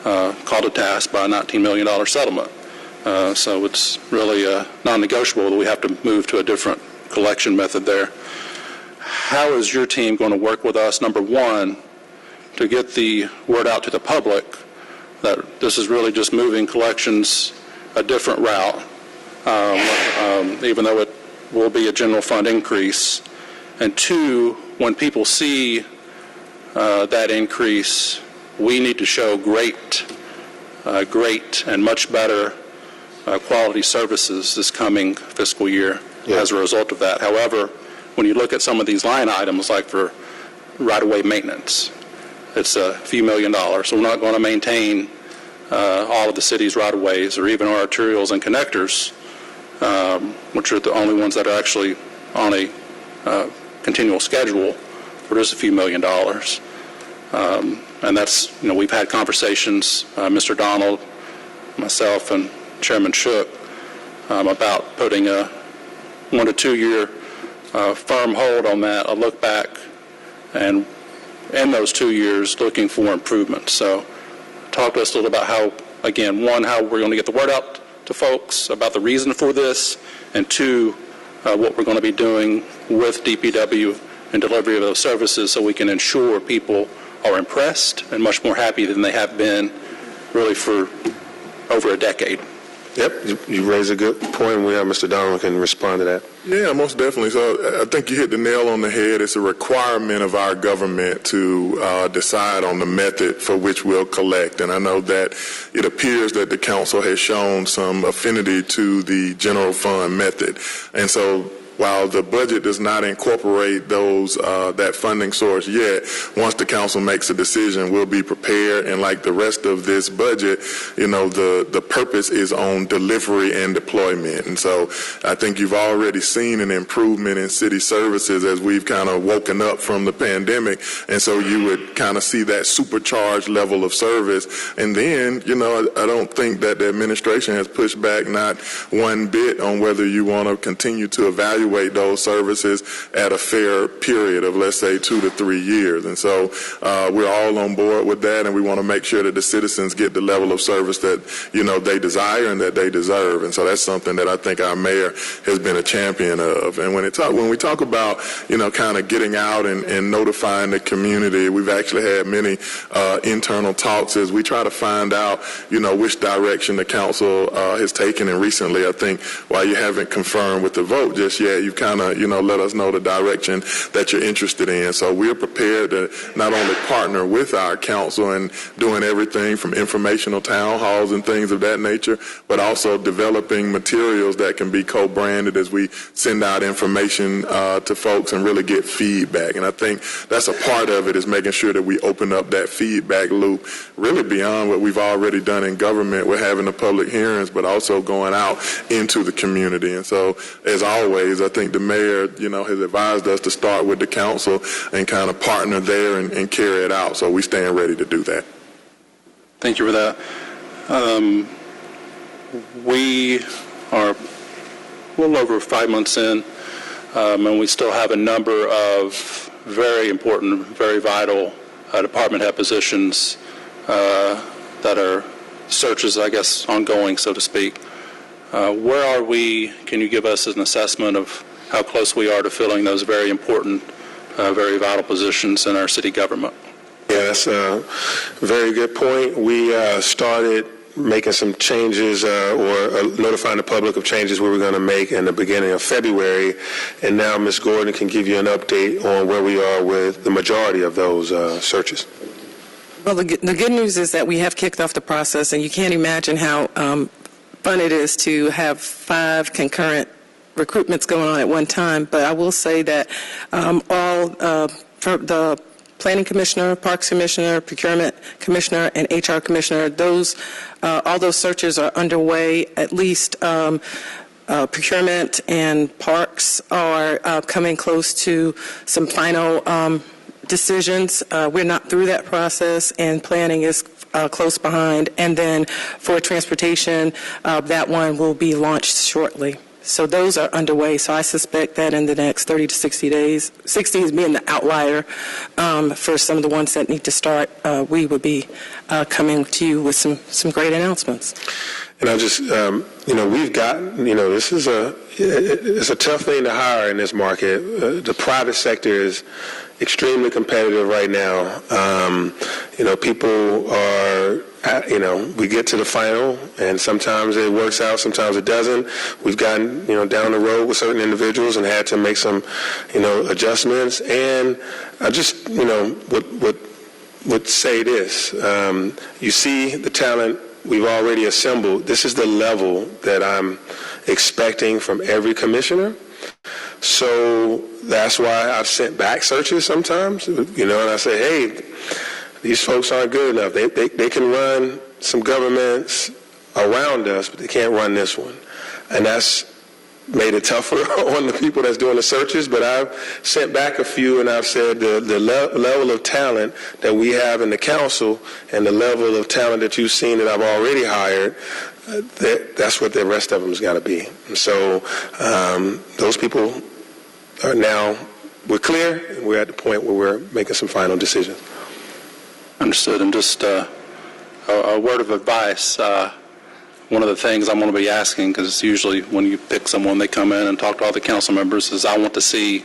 called to task by a $19 million settlement. So it's really non-negotiable that we have to move to a different collection method there. How is your team going to work with us, number one, to get the word out to the public that this is really just moving collections a different route, even though it will be a general fund increase. And two, when people see that increase, we need to show great and much better quality services this coming fiscal year as a result of that. However, when you look at some of these line items, like for right-of-way maintenance, it's a few $1 million, so we're not going to maintain all of the city's right-of-ways or even our arterials and connectors, which are the only ones that are actually on a continual schedule, for just a few $1 million. And that's, we've had conversations, Mr. Donald, myself, and Chairman Shook, about putting a 1 to 2 year firm hold on that, a look back, and in those 2 years looking for improvements. So talk to us a little about how, again, one, how we're going to get the word out to folks about the reason for this, and two, what we're going to be doing with DPW and delivery of those services so we can ensure people are impressed and much more happy than they have been really for over a decade. Yep, you raise a good point. We have Mr. Donald can respond to that. Yeah, most definitely. So I think you hit the nail on the head. It's a requirement of our government to decide on the method for which we'll collect. And I know that it appears that the council has shown some affinity to the general fund method. And so while the budget does not incorporate those that funding source yet, once the council makes a decision, we'll be prepared. And like the rest of this budget, the purpose is on delivery and deployment. And so I think you've already seen an improvement in city services as we've kind of woken up from the pandemic. And so you would kind of see that supercharged level of service. And then, I don't think that the administration has pushed back not one bit on whether you want to continue to evaluate those services at a fair period of, let's say, 2 to 3 years. And so we're all on board with that, and we want to make sure that the citizens get the level of service that, they desire and that they deserve. And so that's something that I think our mayor has been a champion of. And when we talk about, kind of getting out and notifying the community, we've actually had many internal talks as we try to find out, which direction the council has taken. And recently, I think, while you haven't confirmed with the vote just yet, you kind of, let us know the direction that you're interested in. So we're prepared to not only partner with our council and doing everything from informational town halls and things of that nature, but also developing materials that can be co-branded as we send out information to folks and really get feedback. And I think that's a part of it, is making sure that we open up that feedback loop really beyond what we've already done in government. We're having the public hearings, but also going out into the community. And so, as always, I think the mayor, has advised us to start with the council and kind of partner there and carry it out. So we stand ready to do that. Thank you for that. We are a little over 5 months in, and we still have a number of very important, very vital department head positions that are searches, I guess, ongoing, so to speak. Where are we? Can you give us an assessment of how close we are to filling those very important, very vital positions in our city government? Yeah, that's a very good point. We started making some changes or notifying the public of changes we were going to make in the beginning of February, and now Ms. Gordon can give you an update on where we are with the majority of those searches. Well, the good news is that we have kicked off the process, and you can't imagine how fun it is to have 5 concurrent recruitments going on at one time. But I will say that for the Planning Commissioner, Parks Commissioner, Procurement Commissioner, and HR Commissioner, all those searches are underway. At least Procurement and Parks are coming close to some final decisions. We're not through that process, and Planning is close behind. And then for Transportation, that one will be launched shortly. So those are underway. So I suspect that in the next 30 to 60 days, 60 is being the outlier for some of the ones that need to start, we would be coming to you with some great announcements. And I just, we've gotten, this is it's a tough thing to hire in this market. The private sector is extremely competitive right now. People are, we get to the final, and sometimes it works out, sometimes it doesn't. We've gotten, down the road with certain individuals and had to make some, adjustments. And I just, would say this. You see the talent we've already assembled. This is the level that I'm expecting from every commissioner. So that's why I've sent back searches sometimes, and I say, hey, these folks aren't good enough. They can run some governments around us, but they can't run this one. And that's made it tougher on the people that's doing the searches, but I've sent back a few, and I've said the level of talent that we have in the council and the level of talent that you've seen that I've already hired, that's what the rest of them's got to be. And so those people are now, we're clear, and we're at the point where we're making some final decisions. Understood. And just a word of advice. One of the things I'm going to be asking, because usually when you pick someone, they come in and talk to all the council members, is I want to see,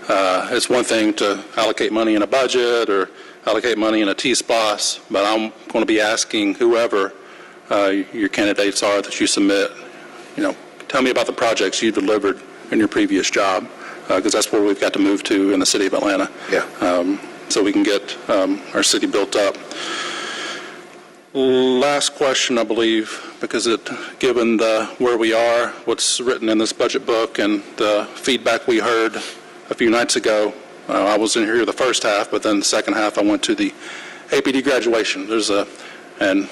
it's one thing to allocate money in a budget or allocate money in a T-SPOS, but I'm going to be asking whoever your candidates are that you submit, tell me about the projects you delivered in your previous job, because that's where we've got to move to in the city of Atlanta. Yeah. So we can get our city built up. Last question, I believe, because given where we are, what's written in this budget book, and the feedback we heard a few nights ago, I was in here the first half, but then the second half I went to the APD graduation. And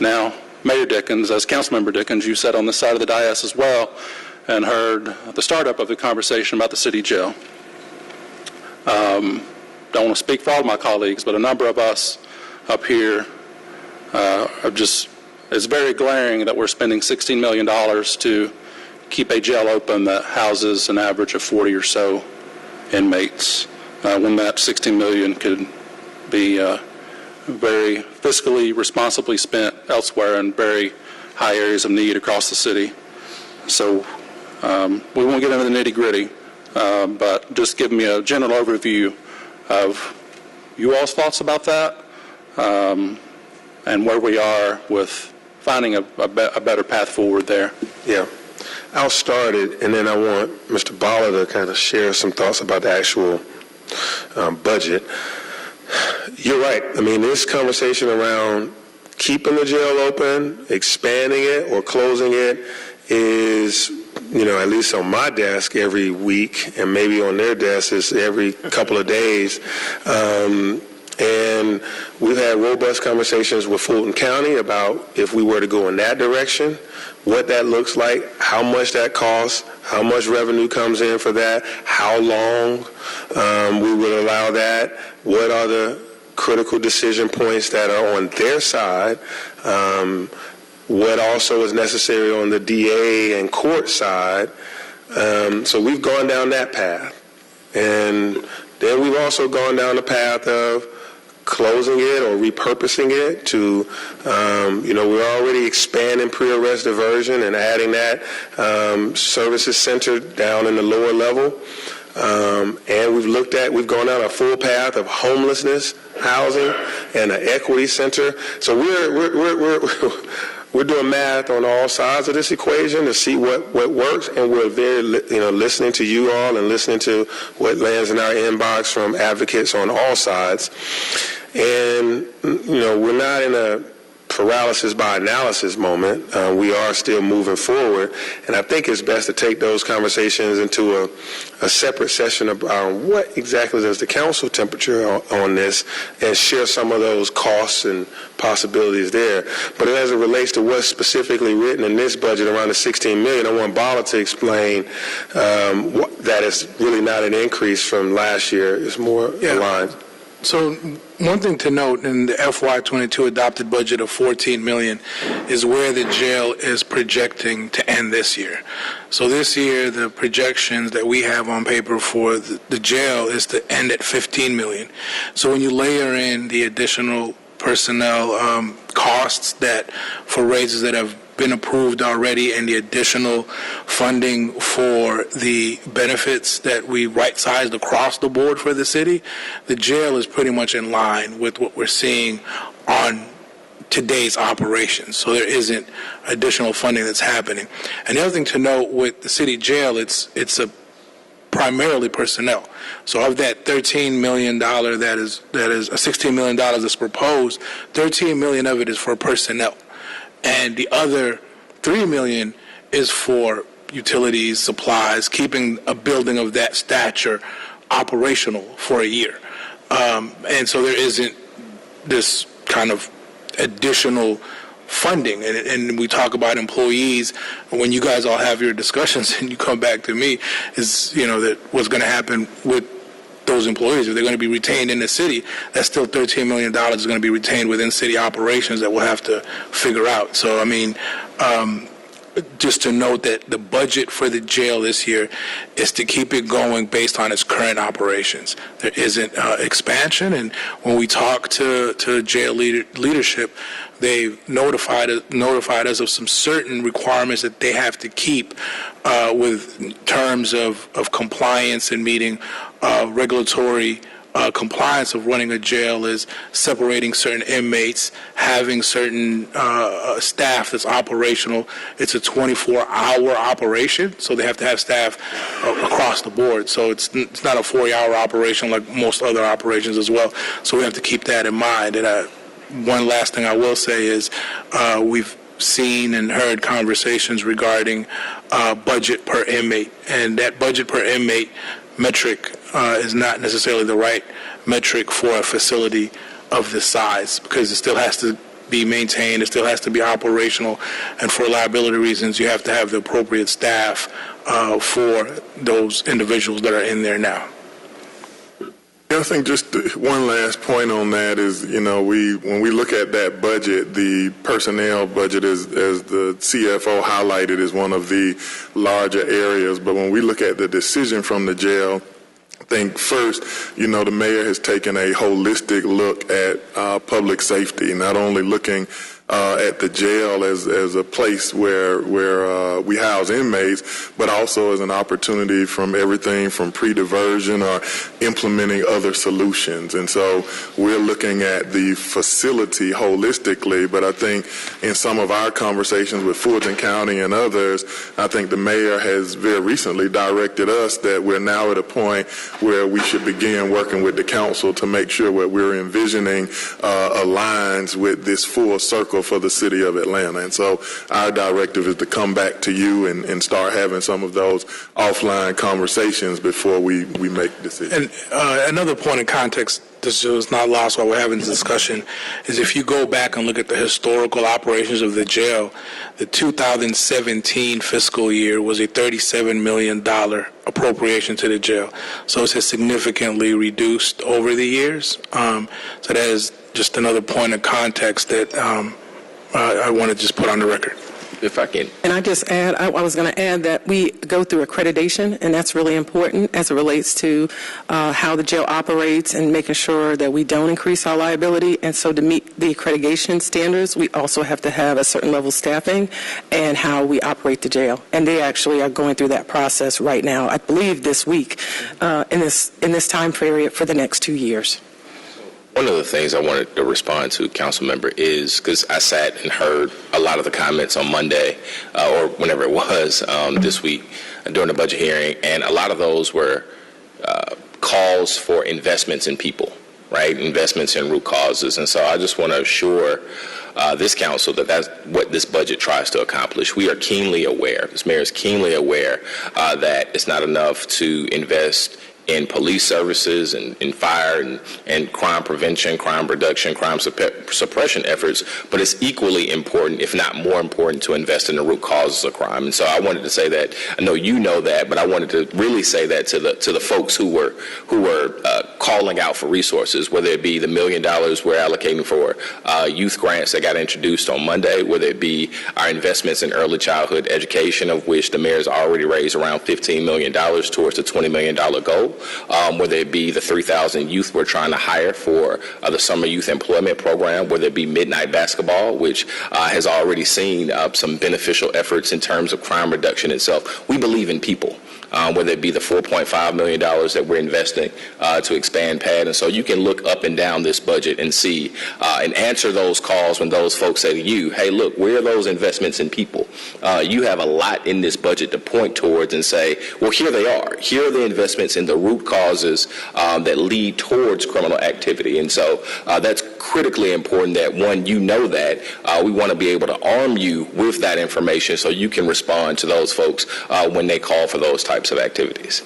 now Mayor Dickens, as Councilmember Dickens, you sat on this side of the dais as well and heard the startup of the conversation about the city jail. Don't want to speak for all of my colleagues, but a number of us up here it's very glaring that we're spending $16 million to keep a jail open that houses an average of 40 or so inmates, when that $16 million could be very fiscally responsibly spent elsewhere in very high areas of need across the city. So we won't get into the nitty-gritty, but just give me a general overview of you all's thoughts about that, and where we are with finding a better path forward there. Yeah. I'll start it, and then I want Mr. Balla to kind of share some thoughts about the actual budget. You're right. I mean, this conversation around keeping the jail open, expanding it, or closing it is, at least on my desk every week, and maybe on their desk is every couple of days. And we've had robust conversations with Fulton County about if we were to go in that direction, what that looks like, how much that costs, how much revenue comes in for that, how long we would allow that, what are the critical decision points that are on their side, what also is necessary on the DA and court side. So we've gone down that path. And then we've also gone down the path of closing it or repurposing it to, we're already expanding pre-arrest diversion and adding that services center down in the lower level. And we've gone down a full path of homelessness, housing, and an equity center. So we're doing math on all sides of this equation to see what works, and we're very, listening to you all and listening to what lands in our inbox from advocates on all sides. And, we're not in a paralysis by analysis moment. We are still moving forward, and I think it's best to take those conversations into a separate session about what exactly is the council temperature on this, and share some of those costs and possibilities there. But as it relates to what's specifically written in this budget around the $16 million, I want Balla to explain that it's really not an increase from last year. It's more aligned. So one thing to note in the FY22 adopted budget of $14 million is where the jail is projecting to end this year. So this year, the projections that we have on paper for the jail is to end at $15 million. So when you layer in the additional personnel costs that for raises that have been approved already and the additional funding for the benefits that we right-sized across the board for the city, the jail is pretty much in line with what we're seeing on today's operations. So there isn't additional funding that's happening. And the other thing to note with the city jail, it's a primarily personnel. So of that $13 million that is $16 million that's proposed, $13 million of it is for personnel. And the other $3 million is for utilities, supplies, keeping a building of that stature operational for a year. And so there isn't this kind of additional funding. And we talk about employees. When you guys all have your discussions and you come back to me, is, that what's going to happen with those employees? If they're going to be retained in the city, that's still $13 million is going to be retained within city operations that we'll have to figure out. So, just to note that the budget for the jail this year is to keep it going based on its current operations. There isn't expansion, and when we talk to jail leadership, they've notified us of some certain requirements that they have to keep with terms of compliance and meeting regulatory compliance of running a jail, is separating certain inmates, having certain staff that's operational. It's a 24-hour operation, so they have to have staff across the board. So it's not a 40-hour operation like most other operations as well. So we have to keep that in mind. And one last thing I will say is we've seen and heard conversations regarding budget per inmate, and that budget per inmate metric is not necessarily the right metric for a facility of this size, because it still has to be maintained, it still has to be operational, and for liability reasons, you have to have the appropriate staff for those individuals that are in there now. I think just one last point on that is, when we look at that budget, the personnel budget is, as the CFO highlighted, is one of the larger areas. But when we look at the decision from the jail, I think first, the mayor has taken a holistic look at public safety, not only looking at the jail as a place where we house inmates, but also as an opportunity from everything from pre-diversion or implementing other solutions. And so we're looking at the facility holistically, but I think in some of our conversations with Fulton County and others, I think the mayor has very recently directed us that we're now at a point where we should begin working with the council to make sure what we're envisioning aligns with this full circle for the city of Atlanta. And so our directive is to come back to you and start having some of those offline conversations before we make decisions. And another point of context, this is not lost while we're having this discussion, is if you go back and look at the historical operations of the jail, the 2017 fiscal year was a $37 million appropriation to the jail. So it's significantly reduced over the years. So that is just another point of context that I want to just put on the record. If I can. And I just add, I was going to add that we go through accreditation, and that's really important as it relates to how the jail operates and making sure that we don't increase our liability. And so to meet the accreditation standards, we also have to have a certain level of staffing and how we operate the jail. And they actually are going through that process right now, I believe this week, in this time period for the next 2 years. One of the things I wanted to respond to, council member, is because I sat and heard a lot of the comments on Monday or whenever it was this week during the budget hearing, and a lot of those were calls for investments in people, right? Investments in root causes. And so I just want to assure this council that that's what this budget tries to accomplish. We are keenly aware, this mayor is keenly aware that it's not enough to invest in police services and in fire and crime prevention, crime reduction, crime suppression efforts, but it's equally important, if not more important, to invest in the root causes of crime. And so I wanted to say that. I know you know that, but I wanted to really say that to the folks who were calling out for resources, whether it be the $1 million we're allocating for youth grants that got introduced on Monday, whether it be our investments in early childhood education, of which the mayor's already raised around $15 million towards the $20 million goal. whether it be the 3,000 youth we're trying to hire for the Summer Youth Employment Program, whether it be midnight basketball, which has already seen some beneficial efforts in terms of crime reduction itself. We believe in people. Whether it be the $4.5 million that we're investing to expand PAD. And so you can look up and down this budget and see and answer those calls when those folks say to you, hey, look, where are those investments in people? You have a lot in this budget to point towards and say, well, here they are. Here are the investments in the root causes that lead towards criminal activity. And so that's critically important that, one, you know that. We want to be able to arm you with that information so you can respond to those folks when they call for those types of activities.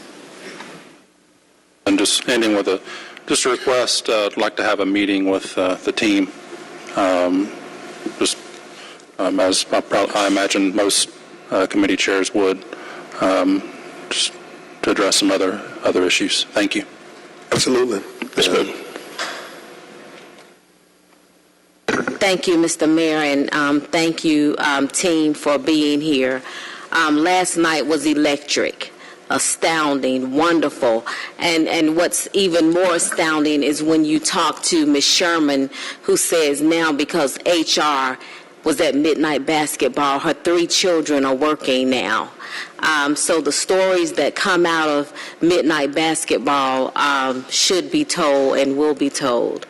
And just ending with a request, I'd like to have a meeting with the team, as I imagine most committee chairs would, just to address some other issues. Thank you. Absolutely. That's good. Thank you, Mr. Mayor, and thank you, team, for being here. Last night was electric, astounding, wonderful, and what's even more astounding is when you talk to Ms. Sherman, who says now because HR was at midnight basketball, her 3 children are working now. So the stories that come out of midnight basketball should be told and will be told.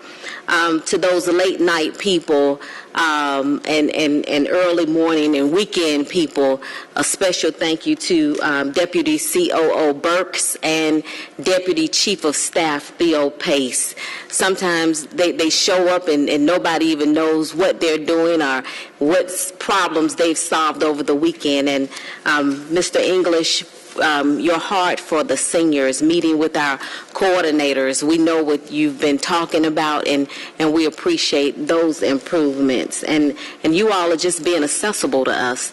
To those late night people and early morning and weekend people, a special thank you to Deputy COO Burks and Deputy Chief of Staff Theo Pace. Sometimes they show up and nobody even knows what they're doing or what problems they've solved over the weekend. And Mr. English, your heart for the seniors, meeting with our coordinators. We know what you've been talking about, and we appreciate those improvements. And you all are just being accessible to us.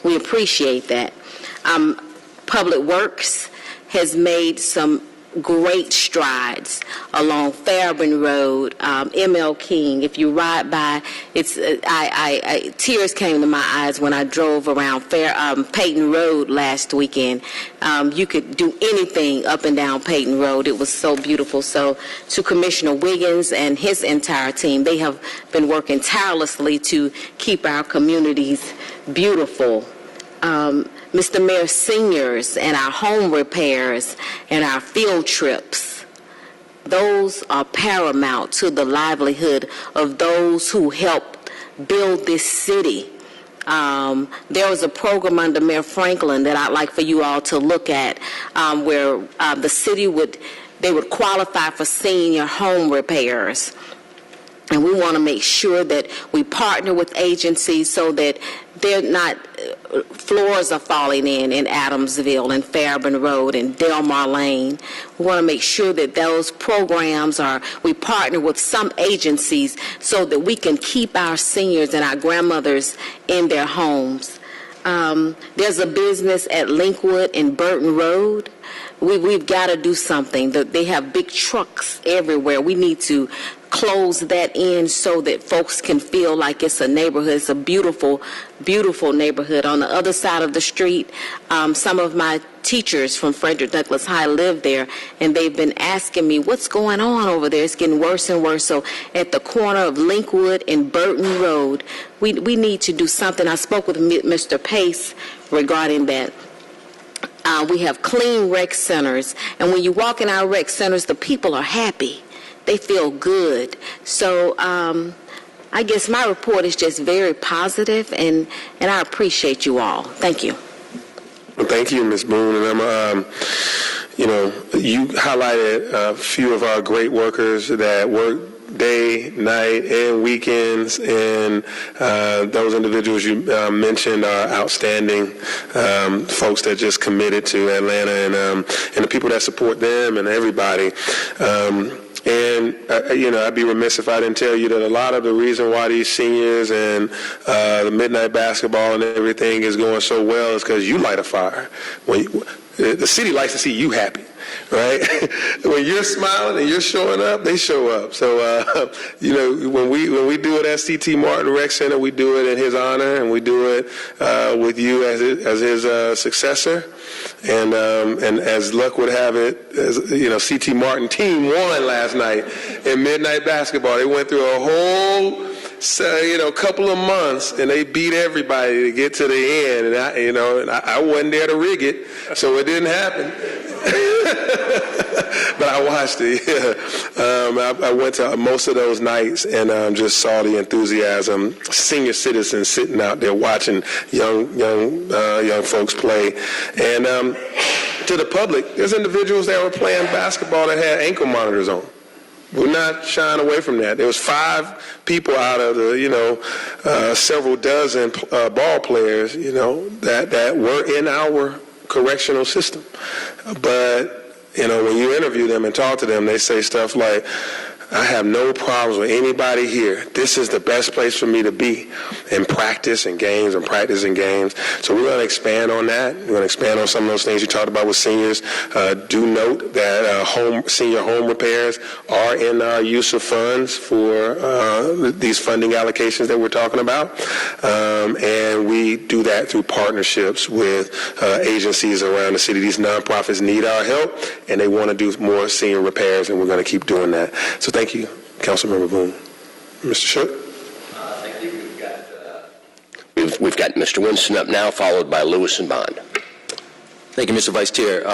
We appreciate that. Public Works has made some great strides along Fairburn Road, ML King. If you ride by, it's tears came to my eyes when I drove around Peyton Road last weekend. You could do anything up and down Peyton Road. It was so beautiful. So to Commissioner Wiggins and his entire team, they have been working tirelessly to keep our communities beautiful. Mr. Mayor, seniors and our home repairs and our field trips, those are paramount to the livelihood of those who helped build this city. There was a program under Mayor Franklin that I'd like for you all to look at where the city would qualify for senior home repairs. And we want to make sure that we partner with agencies so that they're not, floors are falling in Adamsville and Fairburn Road and Delmar Lane. We want to make sure that those programs we partner with some agencies so that we can keep our seniors and our grandmothers in their homes. There's a business at Linkwood and Burton Road. We've got to do something. They have big trucks everywhere. We need to close that in so that folks can feel like it's a neighborhood. It's a beautiful, beautiful neighborhood. On the other side of the street, some of my teachers from Frederick Douglass High live there, and they've been asking me, what's going on over there? It's getting worse and worse. So at the corner of Linkwood and Burton Road, we need to do something. I spoke with Mr. Pace regarding that. We have clean rec centers, and when you walk in our rec centers, the people are happy. They feel good. So I guess my report is just very positive, and I appreciate you all. Thank you. Well, thank you, Ms. Boone. And I'm, you highlighted a few of our great workers that work day, night, and weekends, and those individuals you mentioned are outstanding folks that just committed to Atlanta, and the people that support them and everybody. I'd be remiss if I didn't tell you that a lot of the reason why these seniors and the midnight basketball and everything is going so well is because you light a fire. The city likes to see you happy, right? When you're smiling and you're showing up, they show up. So, when we do it at C.T. Martin Rec Center, we do it in his honor, and we do it with you as his successor. And as luck would have it, as you know, C.T. Martin team won last night in midnight basketball. They went through a whole couple of months, and they beat everybody to get to the end. And I wasn't there to rig it, so it didn't happen. But I watched it. Yeah. I went to most of those nights and just saw the enthusiasm. Senior citizens sitting out there watching young folks play, and to the public, there's individuals that were playing basketball that had ankle monitors on. We're not shying away from that. There was 5 people out of the several dozen ball players that were in our correctional system. But when you interview them and talk to them, they say stuff like, I have no problems with anybody here. This is the best place for me to be and practice and games and practice and games. So we're going to expand on that. We're going to expand on some of those things you talked about with seniors. Do note that senior home repairs are in our use of funds for these funding allocations that we're talking about. And we do that through partnerships with agencies around the city. These nonprofits need our help, and they want to do more senior repairs, and we're going to keep doing that. So thank you, Councilmember Boone. Mr. Shook? Thank you. We've got Mr. Winston up now, followed by Lewis and Bond. Thank you, Mr. Vice Chair.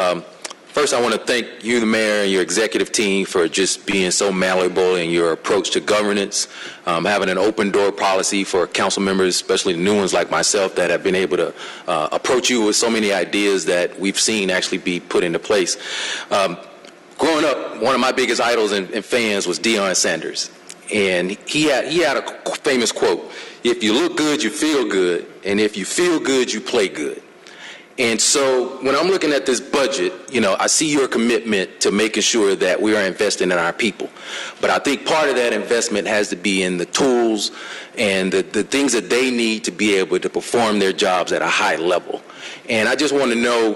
First, I want to thank you, the mayor, and your executive team for just being so malleable in your approach to governance, having an open door policy for council members, especially the new ones like myself, that have been able to approach you with so many ideas that we've seen actually be put into place. Growing up, one of my biggest idols and fans was Deion Sanders. And he had a famous quote, if you look good, you feel good, and if you feel good, you play good. And so when I'm looking at this budget, I see your commitment to making sure that we are investing in our people. But I think part of that investment has to be in the tools and the things that they need to be able to perform their jobs at a high level. And I just want to know,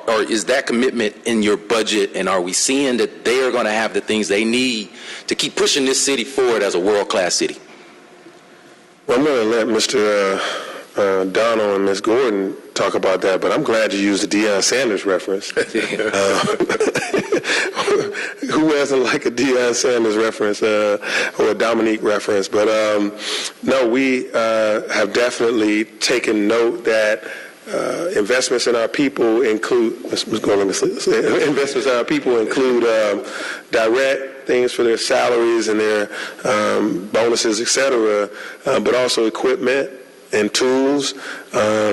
or is that commitment in your budget, and are we seeing that they are going to have the things they need to keep pushing this city forward as a world-class city? Well, I'm going to let Mr. Donald and Ms. Gordon talk about that, but I'm glad you used the Deion Sanders reference. Who hasn't like a Deion Sanders reference or a Dominique reference? But no, we have definitely taken note that investments in our people include direct things for their salaries and their bonuses, etc., but also equipment and tools, our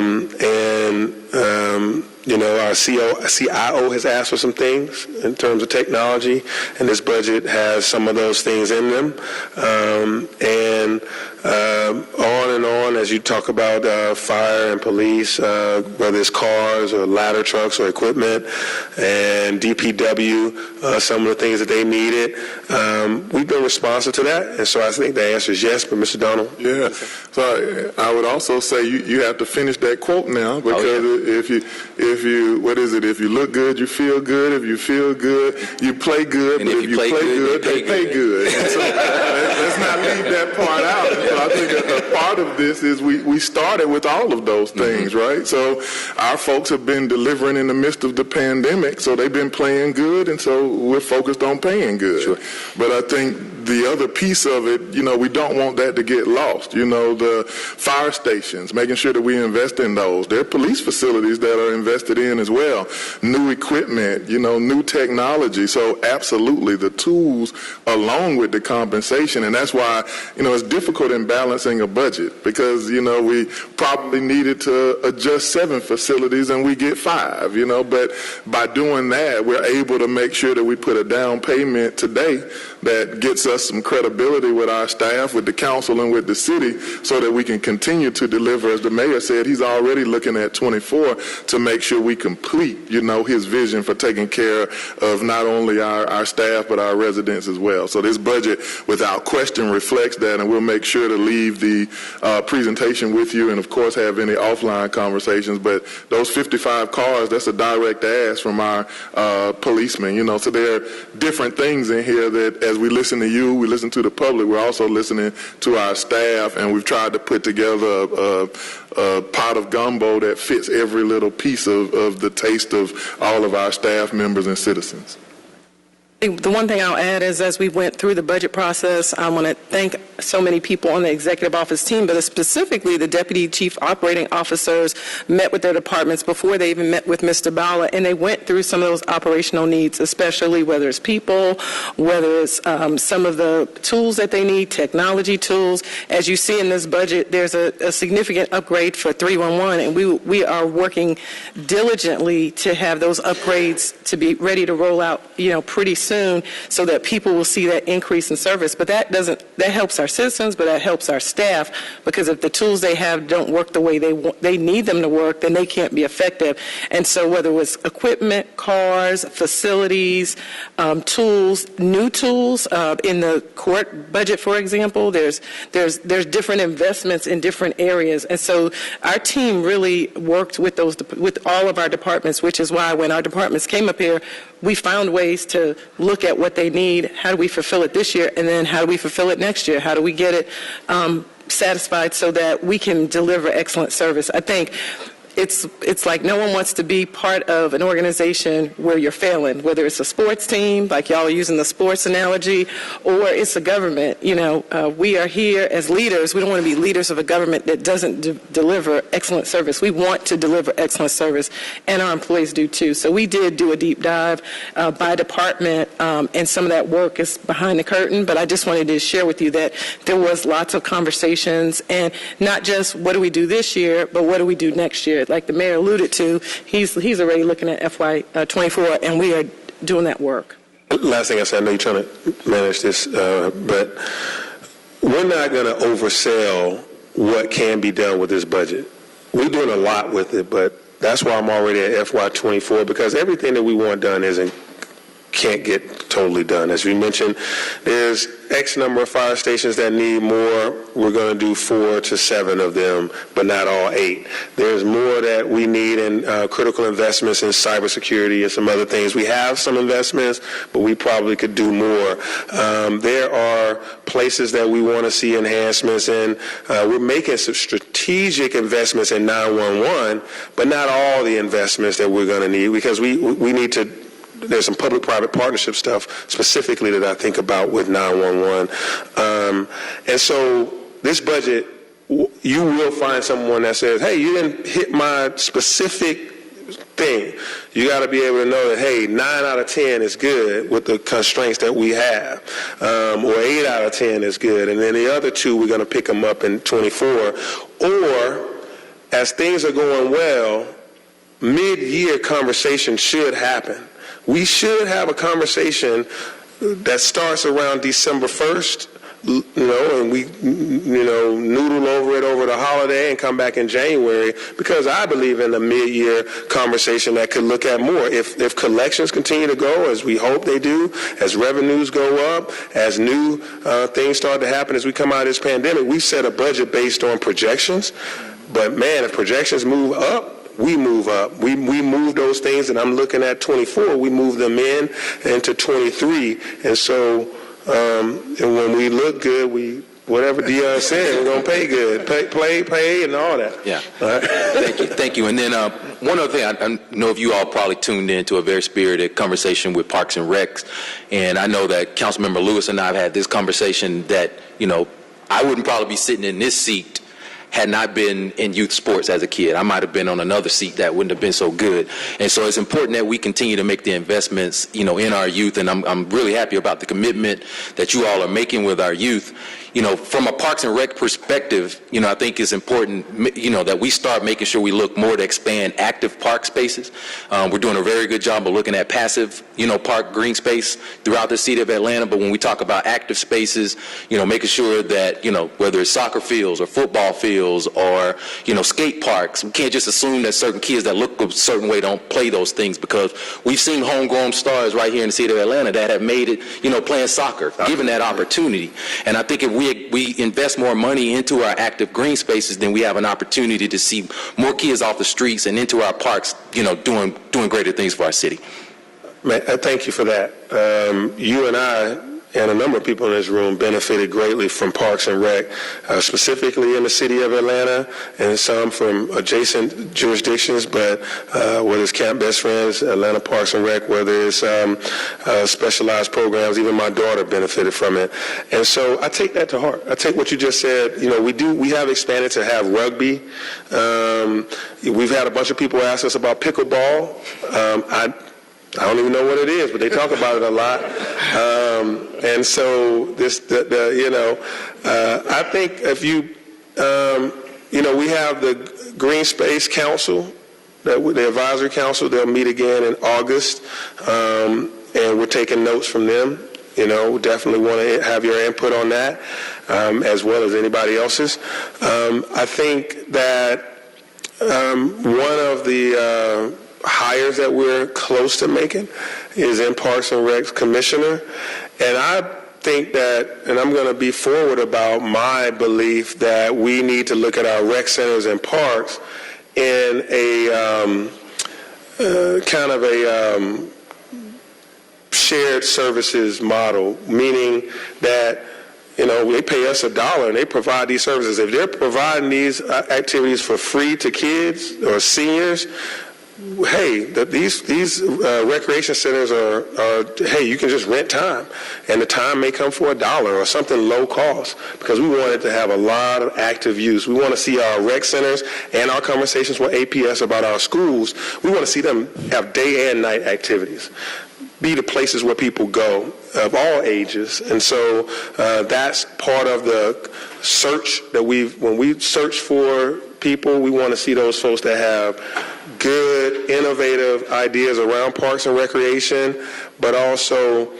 CIO has asked for some things in terms of technology, and this budget has some of those things in them. And on, as you talk about fire and police, whether it's cars or ladder trucks or equipment, and DPW, some of the things that they needed, we've been responsive to that, and so I think the answer is yes. But Mr. Donald? Yeah, so I would also say you have to finish that quote now, because if you look good, you feel good. If you feel good, you play good. And but if you play good, they pay good. And so let's not leave that part out. So I think a part of this is we started with all of those things, right? So our folks have been delivering in the midst of the pandemic, so they've been playing good, and so we're focused on paying good. Sure. But I think the other piece of it, we don't want that to get lost. The fire stations, making sure that we invest in those. There are police facilities that are invested in as well. New equipment, new technology. So absolutely the tools along with the compensation. And that's why, it's difficult in balancing a budget, because, we probably needed to adjust 7 facilities and we get 5, but by doing that, we're able to make sure that we put a down payment today that gets us some credibility with our staff, with the council, and with the city, so that we can continue to deliver. As the mayor said, he's already looking at 24 to make sure we complete, his vision for taking care of not only our staff, but our residents as well. So this budget, without question, reflects that, and we'll make sure to leave the presentation with you, and of course have any offline conversations. But those 55 cars, that's a direct ask from our policemen, so there are different things in here that, as as we listen to you, we listen to the public, we're also listening to our staff, and we've tried to put together a pot of gumbo that fits every little piece of the taste of all of our staff members and citizens. The one thing I'll add is, as we went through the budget process, I want to thank so many people on the executive office team, but specifically the deputy chief operating officers met with their departments before they even met with Mr. Bala, and they went through some of those operational needs, especially whether it's people, whether it's some of the tools that they need, technology tools. As you see in this budget, there's a significant upgrade for 311, and we are working diligently to have those upgrades to be ready to roll out, pretty soon, so that people will see that increase in service. But that helps our citizens, but that helps our staff, because if the tools they have don't work the way they need them to work, then they can't be effective. And so whether it was equipment, cars, facilities, tools, new tools in the court budget, for example, there's different investments in different areas. And so our team really worked with all of our departments, which is why when our departments came up here, we found ways to look at what they need, how do we fulfill it this year, and then how do we fulfill it next year? How do we get it satisfied so that we can deliver excellent service? I think it's like no one wants to be part of an organization where you're failing, whether it's a sports team, like y'all are using the sports analogy, or it's a government. We are here as leaders. We don't want to be leaders of a government that doesn't deliver excellent service. We want to deliver excellent service, and our employees do too. So we did do a deep dive by department, and some of that work is behind the curtain, but I just wanted to share with you that there was lots of conversations, and not just what do we do this year, but what do we do next year. Like the mayor alluded to, he's already looking at FY24, and we are doing that work. Last thing I said, I know you're trying to manage this, but we're not going to oversell what can be done with this budget. We're doing a lot with it, but that's why I'm already at FY24, because everything that we want done can't get totally done. As we mentioned, there's X number of fire stations that need more. We're going to do 4 to 7 of them, but not all 8. There's more that we need in critical investments in cybersecurity and some other things. We have some investments, but we probably could do more. There are places that we want to see enhancements in. We're making some strategic investments in 911, but not all the investments that we're going to need, because we need to. There's some public-private partnership stuff specifically that I think about with 911. And so this budget, you will find someone that says, hey, you didn't hit my specific thing. You got to be able to know that, hey, 9 out of 10 is good with the constraints that we have, or 8 out of 10 is good, and then the other 2, we're going to pick them up in 24. Or, as things are going well, mid-year conversation should happen. We should have a conversation that starts around December 1st, and we, noodle over it over the holiday and come back in January, because I believe in a mid-year conversation that could look at more. If collections continue to go as we hope they do, as revenues go up, as new things start to happen as we come out of this pandemic, we set a budget based on projections. But man, if projections move up, we move up. We move those things, and I'm looking at 24. We move them into 23. And so, and when we look good, whatever Dion said, we're going to pay good. Pay, and all that. Yeah. All right. Thank you. And then one other thing, I know if you all probably tuned in to a very spirited conversation with Parks and Recs, and I know that Councilmember Lewis and I have had this conversation that, I wouldn't probably be sitting in this seat had not been in youth sports as a kid. I might have been on another seat that wouldn't have been so good. And so it's important that we continue to make the investments, in our youth. And I'm really happy about the commitment that you all are making with our youth. From a Parks and Rec perspective, I think it's important, that we start making sure we look more to expand active park spaces. We're doing a very good job of looking at passive, park green space throughout the city of Atlanta. But when we talk about active spaces, making sure that, whether it's soccer fields or football fields or, skate parks, we can't just assume that certain kids that look a certain way don't play those things, because we've seen homegrown stars right here in the city of Atlanta that have made it, playing soccer, given that opportunity. And I think if we invest more money into our active green spaces, then we have an opportunity to see more kids off the streets and into our parks, doing greater things for our city. Man, thank you for that. You and I and a number of people in this room benefited greatly from Parks and Rec, specifically in the city of Atlanta, and some from adjacent jurisdictions, but whether it's Camp Best Friends, Atlanta Parks and Rec, whether it's specialized programs, even my daughter benefited from it. And so I take that to heart. I take what you just said. You know, we have expanded to have rugby. We've had a bunch of people ask us about pickleball. I don't even know what it is, but they talk about it a lot. And so I think if we have the Green Space Council, the advisory council, they'll meet again in August, and we're taking notes from them. We definitely want to have your input on that, as well as anybody else's. I think that one of the hires that we're close to making is in Parks and Rec's commissioner. And I think that, and I'm going to be forward about my belief that we need to look at our rec centers and parks in a kind of a shared services model, meaning that they pay us $1 and they provide these services. If they're providing these activities for free to kids or seniors, hey, these recreation centers are, hey, you can just rent time, and the time may come for $1 or something low cost, because we want it to have a lot of active use. We want to see our rec centers and our conversations with APS about our schools. We want to see them have day and night activities, be the places where people go of all ages. And so that's part of the search that when we search for people, we want to see those folks that have good, innovative ideas around parks and recreation, but also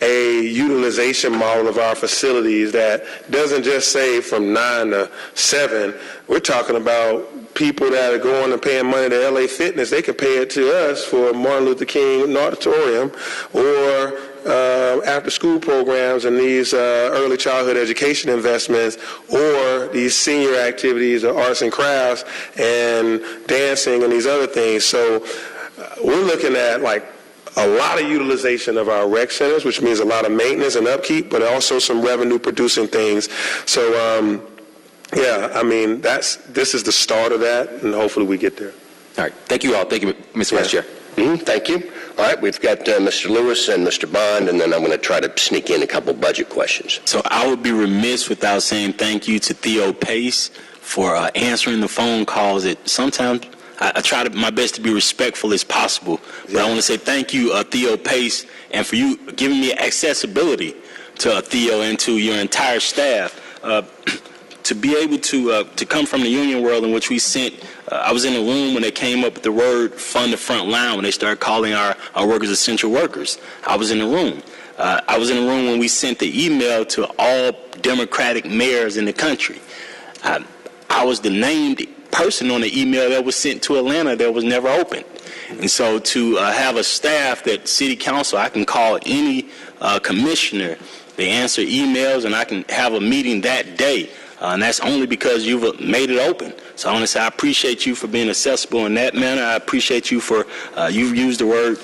a utilization model of our facilities that doesn't just say from 9 to 7. We're talking about people that are going and paying money to LA Fitness. They can pay it to us for Martin Luther King Auditorium, or after school programs and these early childhood education investments, or these senior activities of arts and crafts and dancing and these other things. So we're looking at like a lot of utilization of our rec centers, which means a lot of maintenance and upkeep, but also some revenue producing things. So this is the start of that, and hopefully we get there. All right. Thank you all. Thank you, Mr. Vice Chair. Thank you. All right, we've got Mr. Lewis and Mr. Bond, and then I'm going to try to sneak in a couple budget questions. So I would be remiss without saying thank you to Theo Pace for answering the phone calls. That sometimes I try my best to be respectful as possible, but I want to say thank you, Theo Pace, and for you giving me accessibility to Theo and to your entire staff. To be able to come from the union world in which we sent, I was in the room when they came up with the word fund the front line, when they started calling our workers essential workers. I was in the room. I was in the room when we sent the email to all Democratic mayors in the country. I was the named person on the email that was sent to Atlanta that was never opened. And so to have a staff that city council, I can call any commissioner, they answer emails, and I can have a meeting that day. And that's only because you've made it open. So I want to say I appreciate you for being accessible in that manner. I appreciate you for, you've used the word,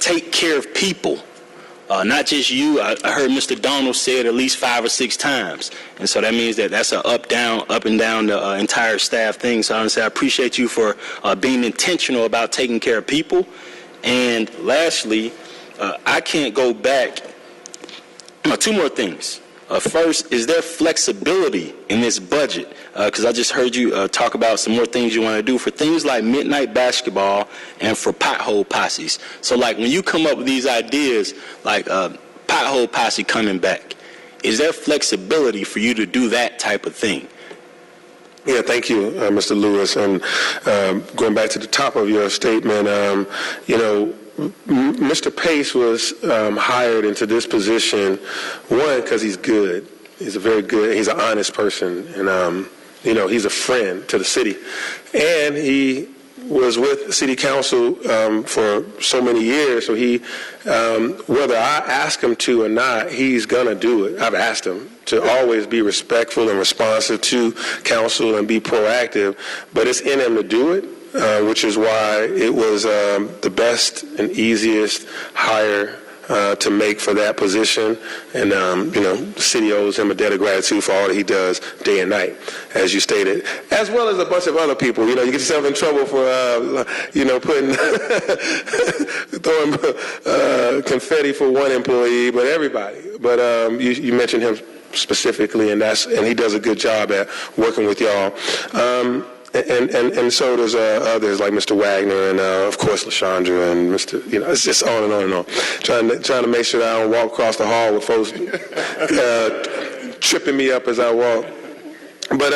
take care of people. Not just you. I heard Mr. Donald say it at least 5 or 6 times. And so that means that that's a up and down the entire staff thing. So I want to say I appreciate you for being intentional about taking care of people. And lastly, I can't go back. 2 more things. First, is there flexibility in this budget? Because I just heard you talk about some more things you want to do for things like midnight basketball and for pothole posses. So, like, when you come up with these ideas, like pothole posse coming back, is there flexibility for you to do that type of thing? Yeah, thank you, Mr. Lewis. And going back to the top of your statement, Mr. Pace was hired into this position, one, because he's good. He's he's an honest person, and, he's a friend to the city. And he was with City Council for so many years, so he, whether I ask him to or not, he's going to do it. I've asked him to always be respectful and responsive to council and be proactive, but it's in him to do it. Which is why it was the best and easiest hire to make for that position. And, the city owes him a debt of gratitude for all that he does day and night, as you stated, as well as a bunch of other people. You get yourself in trouble for, putting, throwing confetti for one employee, but everybody. But you mentioned him specifically, and he does a good job at working with y'all. And so there's others like Mr. Wagner and of course LaShondra and Mr. It's just on and on and on. Trying to make sure that I don't walk across the hall with folks tripping me up as I walk. But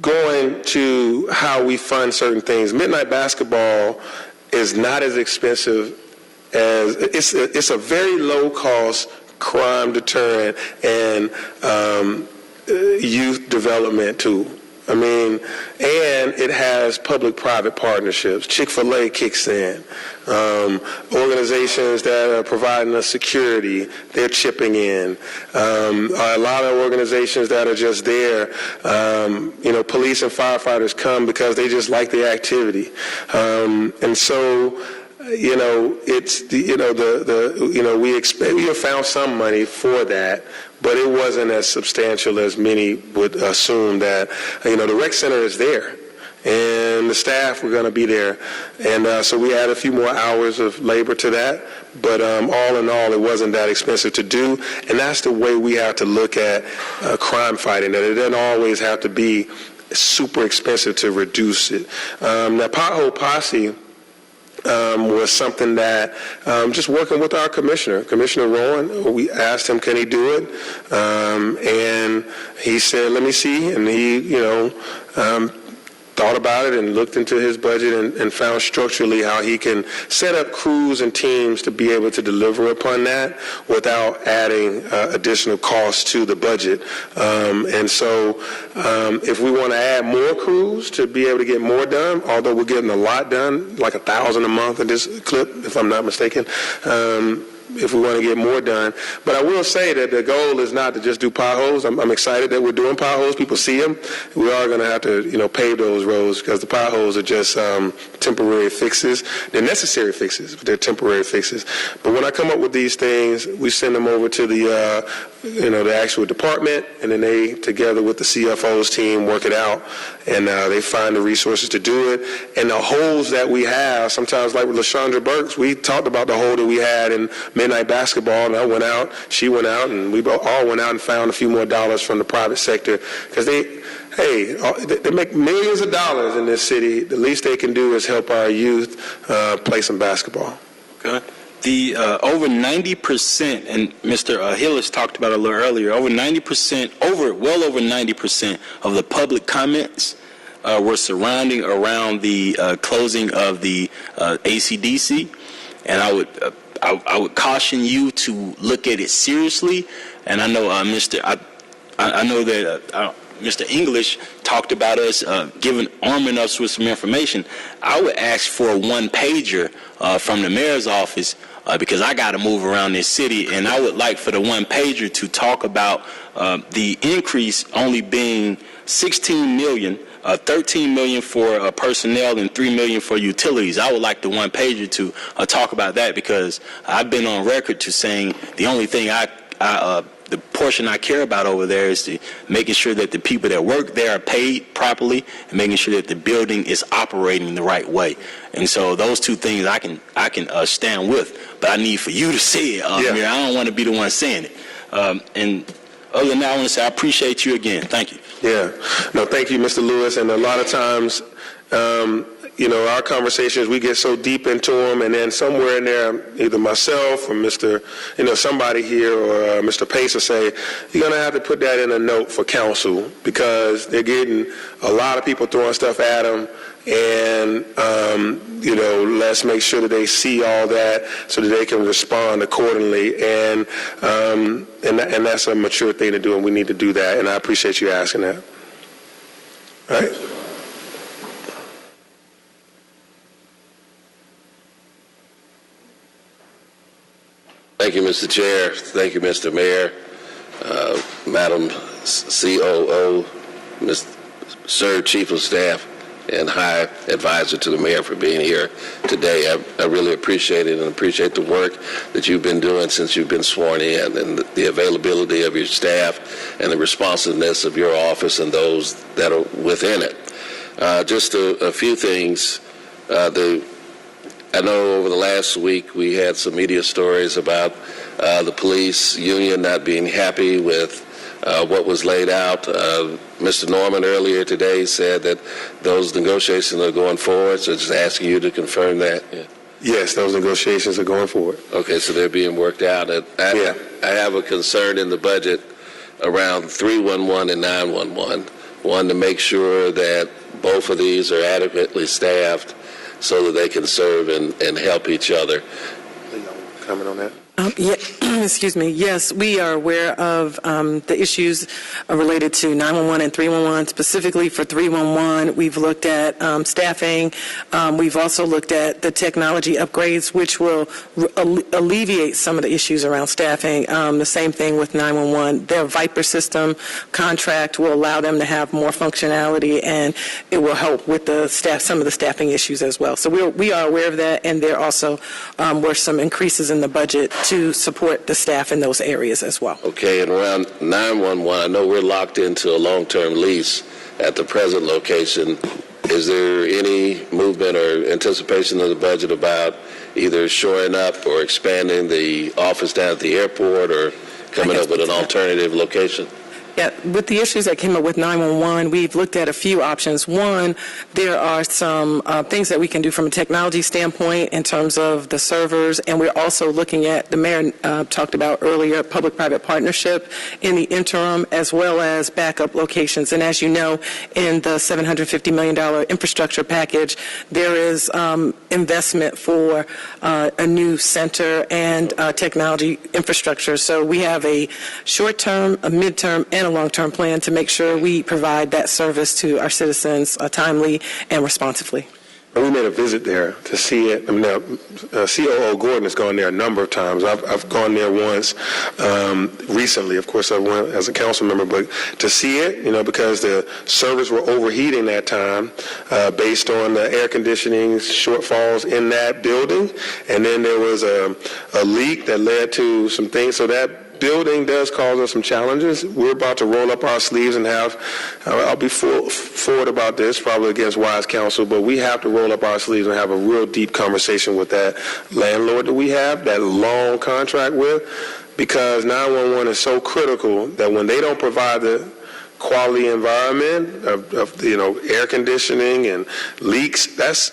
going to how we fund certain things, midnight basketball is not as expensive as it's a very low cost crime deterrent and youth development tool. And it has public-private partnerships. Chick-fil-A kicks in. Organizations that are providing us security, they're chipping in. A lot of organizations that are just there, police and firefighters come because they just like the activity. And so, it's we have found some money for that, but it wasn't as substantial as many would assume. That the rec center is there, and the staff were going to be there, and so we added a few more hours of labor to that. But all in all, it wasn't that expensive to do, and that's the way we have to look at crime fighting. That it doesn't always have to be super expensive to reduce it. That pothole posse was something that just working with our Commissioner Rowan, we asked him, can he do it? And he said, let me see. And he, thought about it and looked into his budget and found structurally how he can set up crews and teams to be able to deliver upon that without adding additional costs to the budget. And so if we want to add more crews to be able to get more done, although we're getting a lot done, like 1,000 a month in this clip, if I'm not mistaken, if we want to get more done. But I will say that the goal is not to just do potholes. I'm excited that we're doing potholes. People see them. We are going to have to, pave those roads because the potholes are just temporary fixes. They're necessary fixes, but they're temporary fixes. But when I come up with these things, we send them over to the actual department, and then they, together with the CFO's team, work it out, and they find the resources to do it. And the holes that we have, sometimes like with LaShondra Burks, we talked about the hole that we had in midnight basketball, and I went out, she went out, and we all went out and found a few more dollars from the private sector because they make millions of dollars in this city. The least they can do is help our youth play some basketball. Okay. The over 90%, and Mr. Hillis talked about it a little earlier, well over 90% of the public comments were surrounding around the closing of the ACDC, and I would caution you to look at it seriously. And I know I know that Mr. English talked about us arming us with some information. I would ask for a one-pager from the mayor's office because I got to move around this city, and I would like for the one-pager to talk about the increase only being $16 million, $13 million for personnel and $3 million for utilities. I would like the one-pager to talk about that because I've been on record to saying the only thing the portion I care about over there is making sure that the people that work there are paid properly and making sure that the building is operating the right way. And so those two things I can stand with, but I need for you to say it. Mayor. I don't want to be the one saying it. And other than that, I want to say I appreciate you again. Thank you. Yeah. No, thank you, Mr. Lewis. And a lot of times, our conversations, we get so deep into them, and then somewhere in there, either myself or somebody here or Mr. Pace will say, you're going to have to put that in a note for council because they're getting a lot of people throwing stuff at them, and, let's make sure that they see all that so that they can respond accordingly. And that's a mature thing to do, and we need to do that, and I appreciate you asking that. All right. Thank you, Mr. Chair. Thank you, Mr. Mayor, Madam COO, Sir Chief of Staff, and high advisor to the mayor for being here today. I really appreciate it and appreciate the work that you've been doing since you've been sworn in, and the availability of your staff and the responsiveness of your office and those that are within it. Just a few things. I know over the last week we had some media stories about the police union not being happy with what was laid out. Mr. Norman earlier today said that those negotiations are going forward, so just asking you to confirm that. Yeah. Yes, those negotiations are going forward. Okay, so they're being worked out. I have a concern in the budget around 311 and 911. One, to make sure that both of these are adequately staffed so that they can serve and help each other. Comment on that? Excuse me. Yes, we are aware of the issues related to 911 and 311. Specifically for 311, we've looked at staffing. We've also looked at the technology upgrades, which will alleviate some of the issues around staffing. The same thing with 911. Their Viper system contract will allow them to have more functionality, and it will help with the some of the staffing issues as well. So we are aware of that, and there also were some increases in the budget to support the staff in those areas as well. Okay, and around 911, I know we're locked into a long-term lease at the present location. Is there any movement or anticipation of the budget about either shoring up or expanding the office down at the airport or coming up with an alternative location? Yeah, with the issues that came up with 911, we've looked at a few options. One, there are some things that we can do from a technology standpoint in terms of the servers, and we're also looking at, the mayor talked about earlier, public-private partnership in the interim, as well as backup locations. And as you know, in the $750 million infrastructure package, there is investment for a new center and technology infrastructure. So we have a short-term, a mid-term, and a long-term plan to make sure we provide that service to our citizens timely and responsively. We made a visit there to see it. I mean, COO Gordon has gone there a number of times. I've gone there once recently. Of course, I went as a council member, but to see it, because the servers were overheating that time based on the air conditioning shortfalls in that building, and then there was a leak that led to some things. So that building does cause us some challenges. We're about to roll up our sleeves and I'll be forward about this, probably against wise counsel, but we have to roll up our sleeves and have a real deep conversation with that landlord that we have, that long contract with, because 911 is so critical that when they don't provide the quality environment of air conditioning and leaks, that's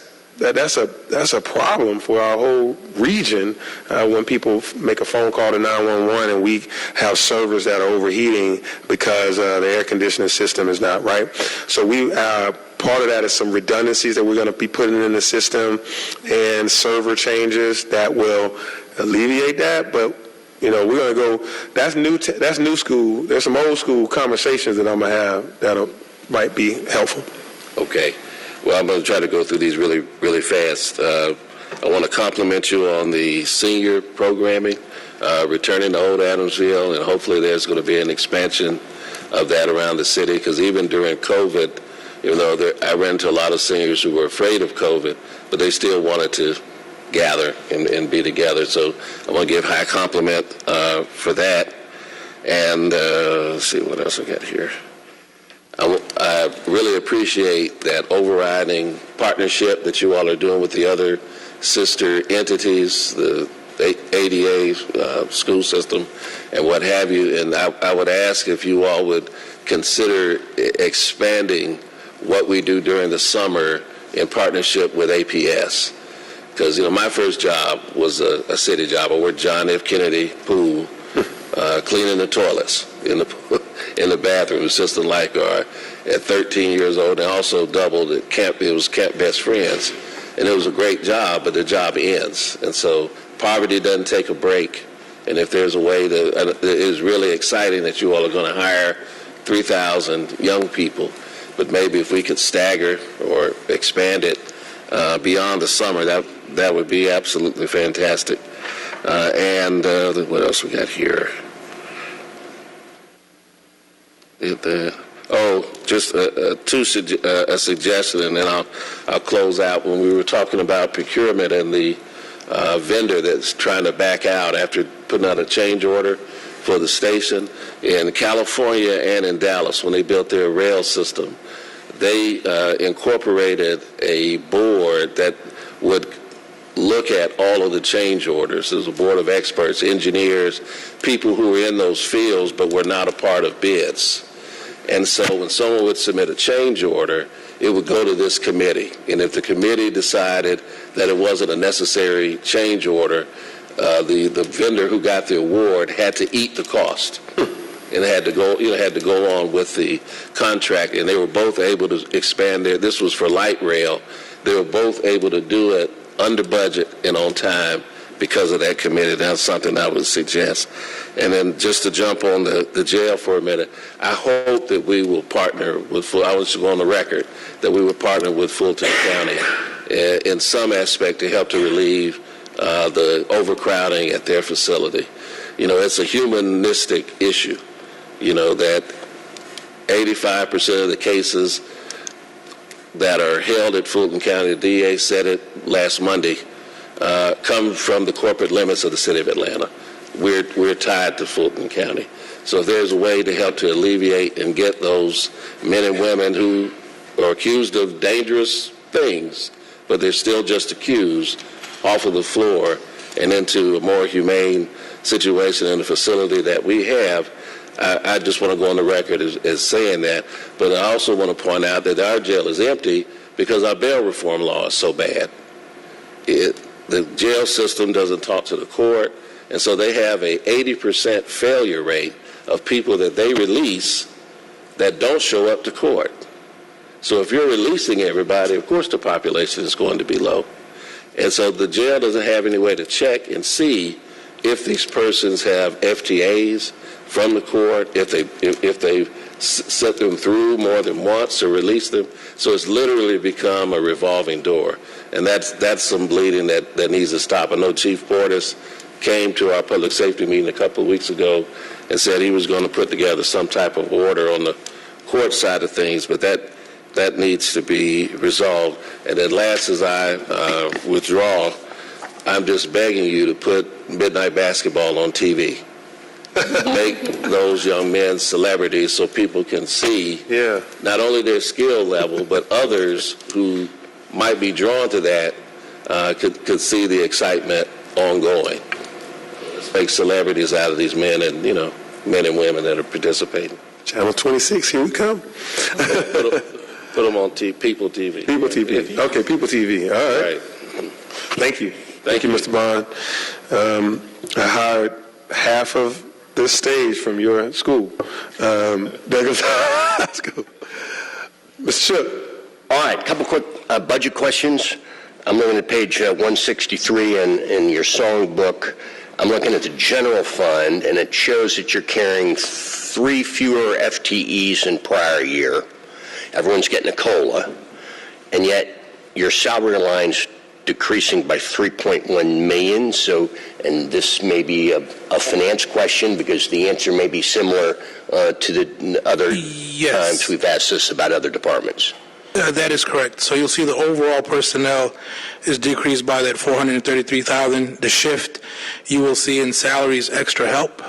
a problem for our whole region when people make a phone call to 911 and we have servers that are overheating because the air conditioning system is not right. So part of that is some redundancies that we're going to be putting in the system and server changes that will alleviate that. But we're going to go. That's new school. There's some old school conversations that I'm going to have that might be helpful. Okay. Well, I'm going to try to go through these really, really fast. I want to compliment you on the senior programming, returning to Old Adamsville, and hopefully there's going to be an expansion of that around the city, because even during COVID, even though I ran into a lot of seniors who were afraid of COVID, but they still wanted to gather and be together. So I want to give high compliment for that. And let's see what else I got here. I really appreciate that overriding partnership that you all are doing with the other sister entities, the ADA school system, and what have you. And I would ask if you all would consider expanding what we do during the summer in partnership with APS. Because, my first job was a city job. I worked John F. Kennedy Pool, cleaning the toilets in the bathroom, assistant lifeguard at 13 years old, and also doubled at camp. It was Camp Best Friends, and it was a great job, but the job ends. And so poverty doesn't take a break. And if there's a way it is really exciting that you all are going to hire 3,000 young people, but maybe if we could stagger or expand it beyond the summer, that would be absolutely fantastic. And what else we got here? Just a suggestion, and then I'll close out. When we were talking about procurement and the vendor that's trying to back out after putting out a change order for the station, in California and in Dallas, when they built their rail system, they incorporated a board that would look at all of the change orders. There's a board of experts, engineers, people who were in those fields but were not a part of bids. And so when someone would submit a change order, it would go to this committee. And if the committee decided that it wasn't a necessary change order, the vendor who got the award had to eat the cost. And had to go on with the contract. And they were both able to expand this was for light rail. They were both able to do it under budget and on time because of that committee. That's something I would suggest. And then just to jump on the jail for a minute, I hope that we will partner with, I want to go on the record, that we will partner with Fulton County in some aspect to help to relieve the overcrowding at their facility. It's a humanistic issue, that 85% of the cases that are held at Fulton County, the DA said it last Monday, come from the corporate limits of the city of Atlanta. We're tied to Fulton County. So if there's a way to help to alleviate and get those men and women who are accused of dangerous things, but they're still just accused, off of the floor and into a more humane situation in the facility that we have, I just want to go on the record as saying that. But I also want to point out that our jail is empty because our bail reform law is so bad. The jail system doesn't talk to the court, and so they have a 80% failure rate of people that they release that don't show up to court. So if you're releasing everybody, of course the population is going to be low. And so the jail doesn't have any way to check and see if these persons have FTAs from the court, if they set them through more than once or release them. So it's literally become a revolving door. And that's some bleeding that needs to stop. I know Chief Portis came to our public safety meeting a couple of weeks ago and said he was going to put together some type of order on the court side of things, but that needs to be resolved. And then last, as I withdraw, I'm just begging you to put midnight basketball on TV. Make those young men celebrities so people can see not only their skill level, but others who might be drawn to that could see the excitement ongoing. Let's make celebrities out of these men and, men and women that are participating. Channel 26, here we come. Put them on People TV. People TV. Okay, People TV. All right. Thank you. Thank you, Mr. Bond. I hired half of this stage from your school. Douglas High School. Mr. Shook. All right, a couple quick budget questions. I'm looking at page 163 in your songbook. I'm looking at the general fund, and it shows that you're carrying 3 fewer FTEs than prior year. Everyone's getting a COLA, and yet your salary line's decreasing by $3.1 million. So, and this may be a finance question because the answer may be similar to the other times we've asked this about other departments. That is correct. So you'll see the overall personnel is decreased by that $433,000. The shift you will see in salaries extra help.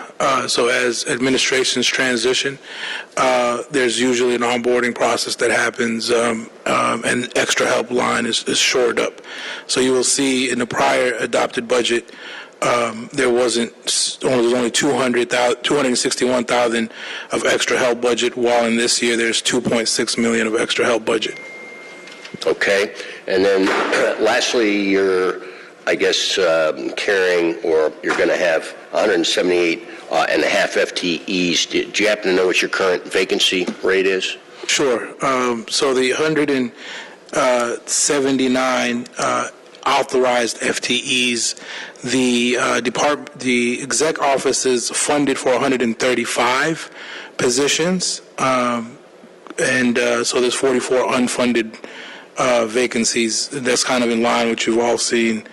So as administrations transition, there's usually an onboarding process that happens, and extra help line is shored up. So you will see in the prior adopted budget, there was only $261,000 of extra help budget, while in this year there's $2.6 million of extra help budget. Okay, and then lastly, you're, I guess, carrying, or you're going to have 178 and a half FTEs. Do you happen to know what your current vacancy rate is? Sure. So the 179 authorized FTEs, the exec office is funded for 135 positions, and so there's 44 unfunded vacancies. That's kind of in line with what you've all seen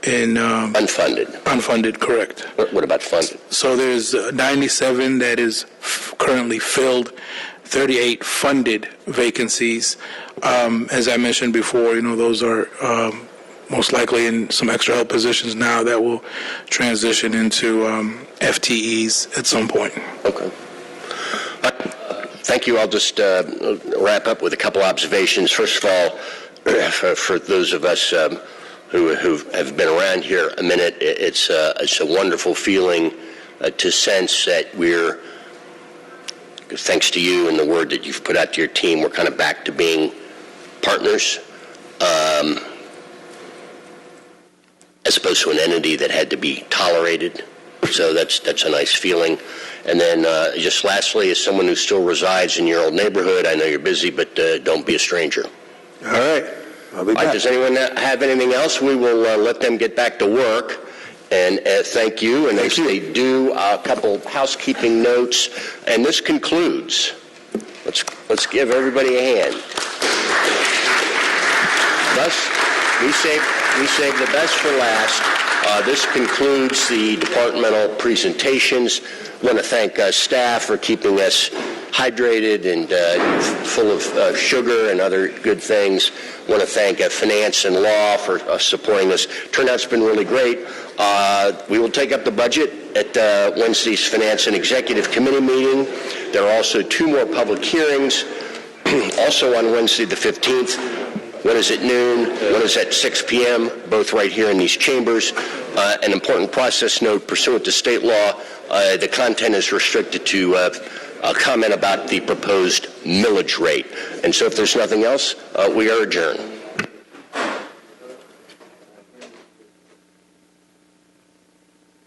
in unfunded. Unfunded, correct. What about funded? So there's 97 that is currently filled, 38 funded vacancies. As I mentioned before, those are most likely in some extra help positions now that will transition into FTEs at some point. Okay. Thank you. I'll just wrap up with a couple observations. First of all, for those of us who have been around here a minute, it's a wonderful feeling to sense that we're, thanks to you and the word that you've put out to your team, we're kind of back to being partners, as opposed to an entity that had to be tolerated. So that's a nice feeling. And then just lastly, as someone who still resides in your old neighborhood, I know you're busy, but don't be a stranger. All right. I'll be back. Does anyone have anything else? We will let them get back to work. And thank you. And as they do, a couple housekeeping notes. And this concludes. Let's give everybody a hand. Thus, we saved the best for last. This concludes the departmental presentations. I want to thank staff for keeping us hydrated and full of sugar and other good things. I want to thank finance and law for supporting us. Turnout's been really great. We will take up the budget at Wednesday's Finance and Executive Committee meeting. There are also 2 more public hearings, also on Wednesday the 15th. One is at noon, one is at 6 p.m., both right here in these chambers. An important process note, pursuant to state law, the content is restricted to a comment about the proposed millage rate. And so if there's nothing else, we are adjourned.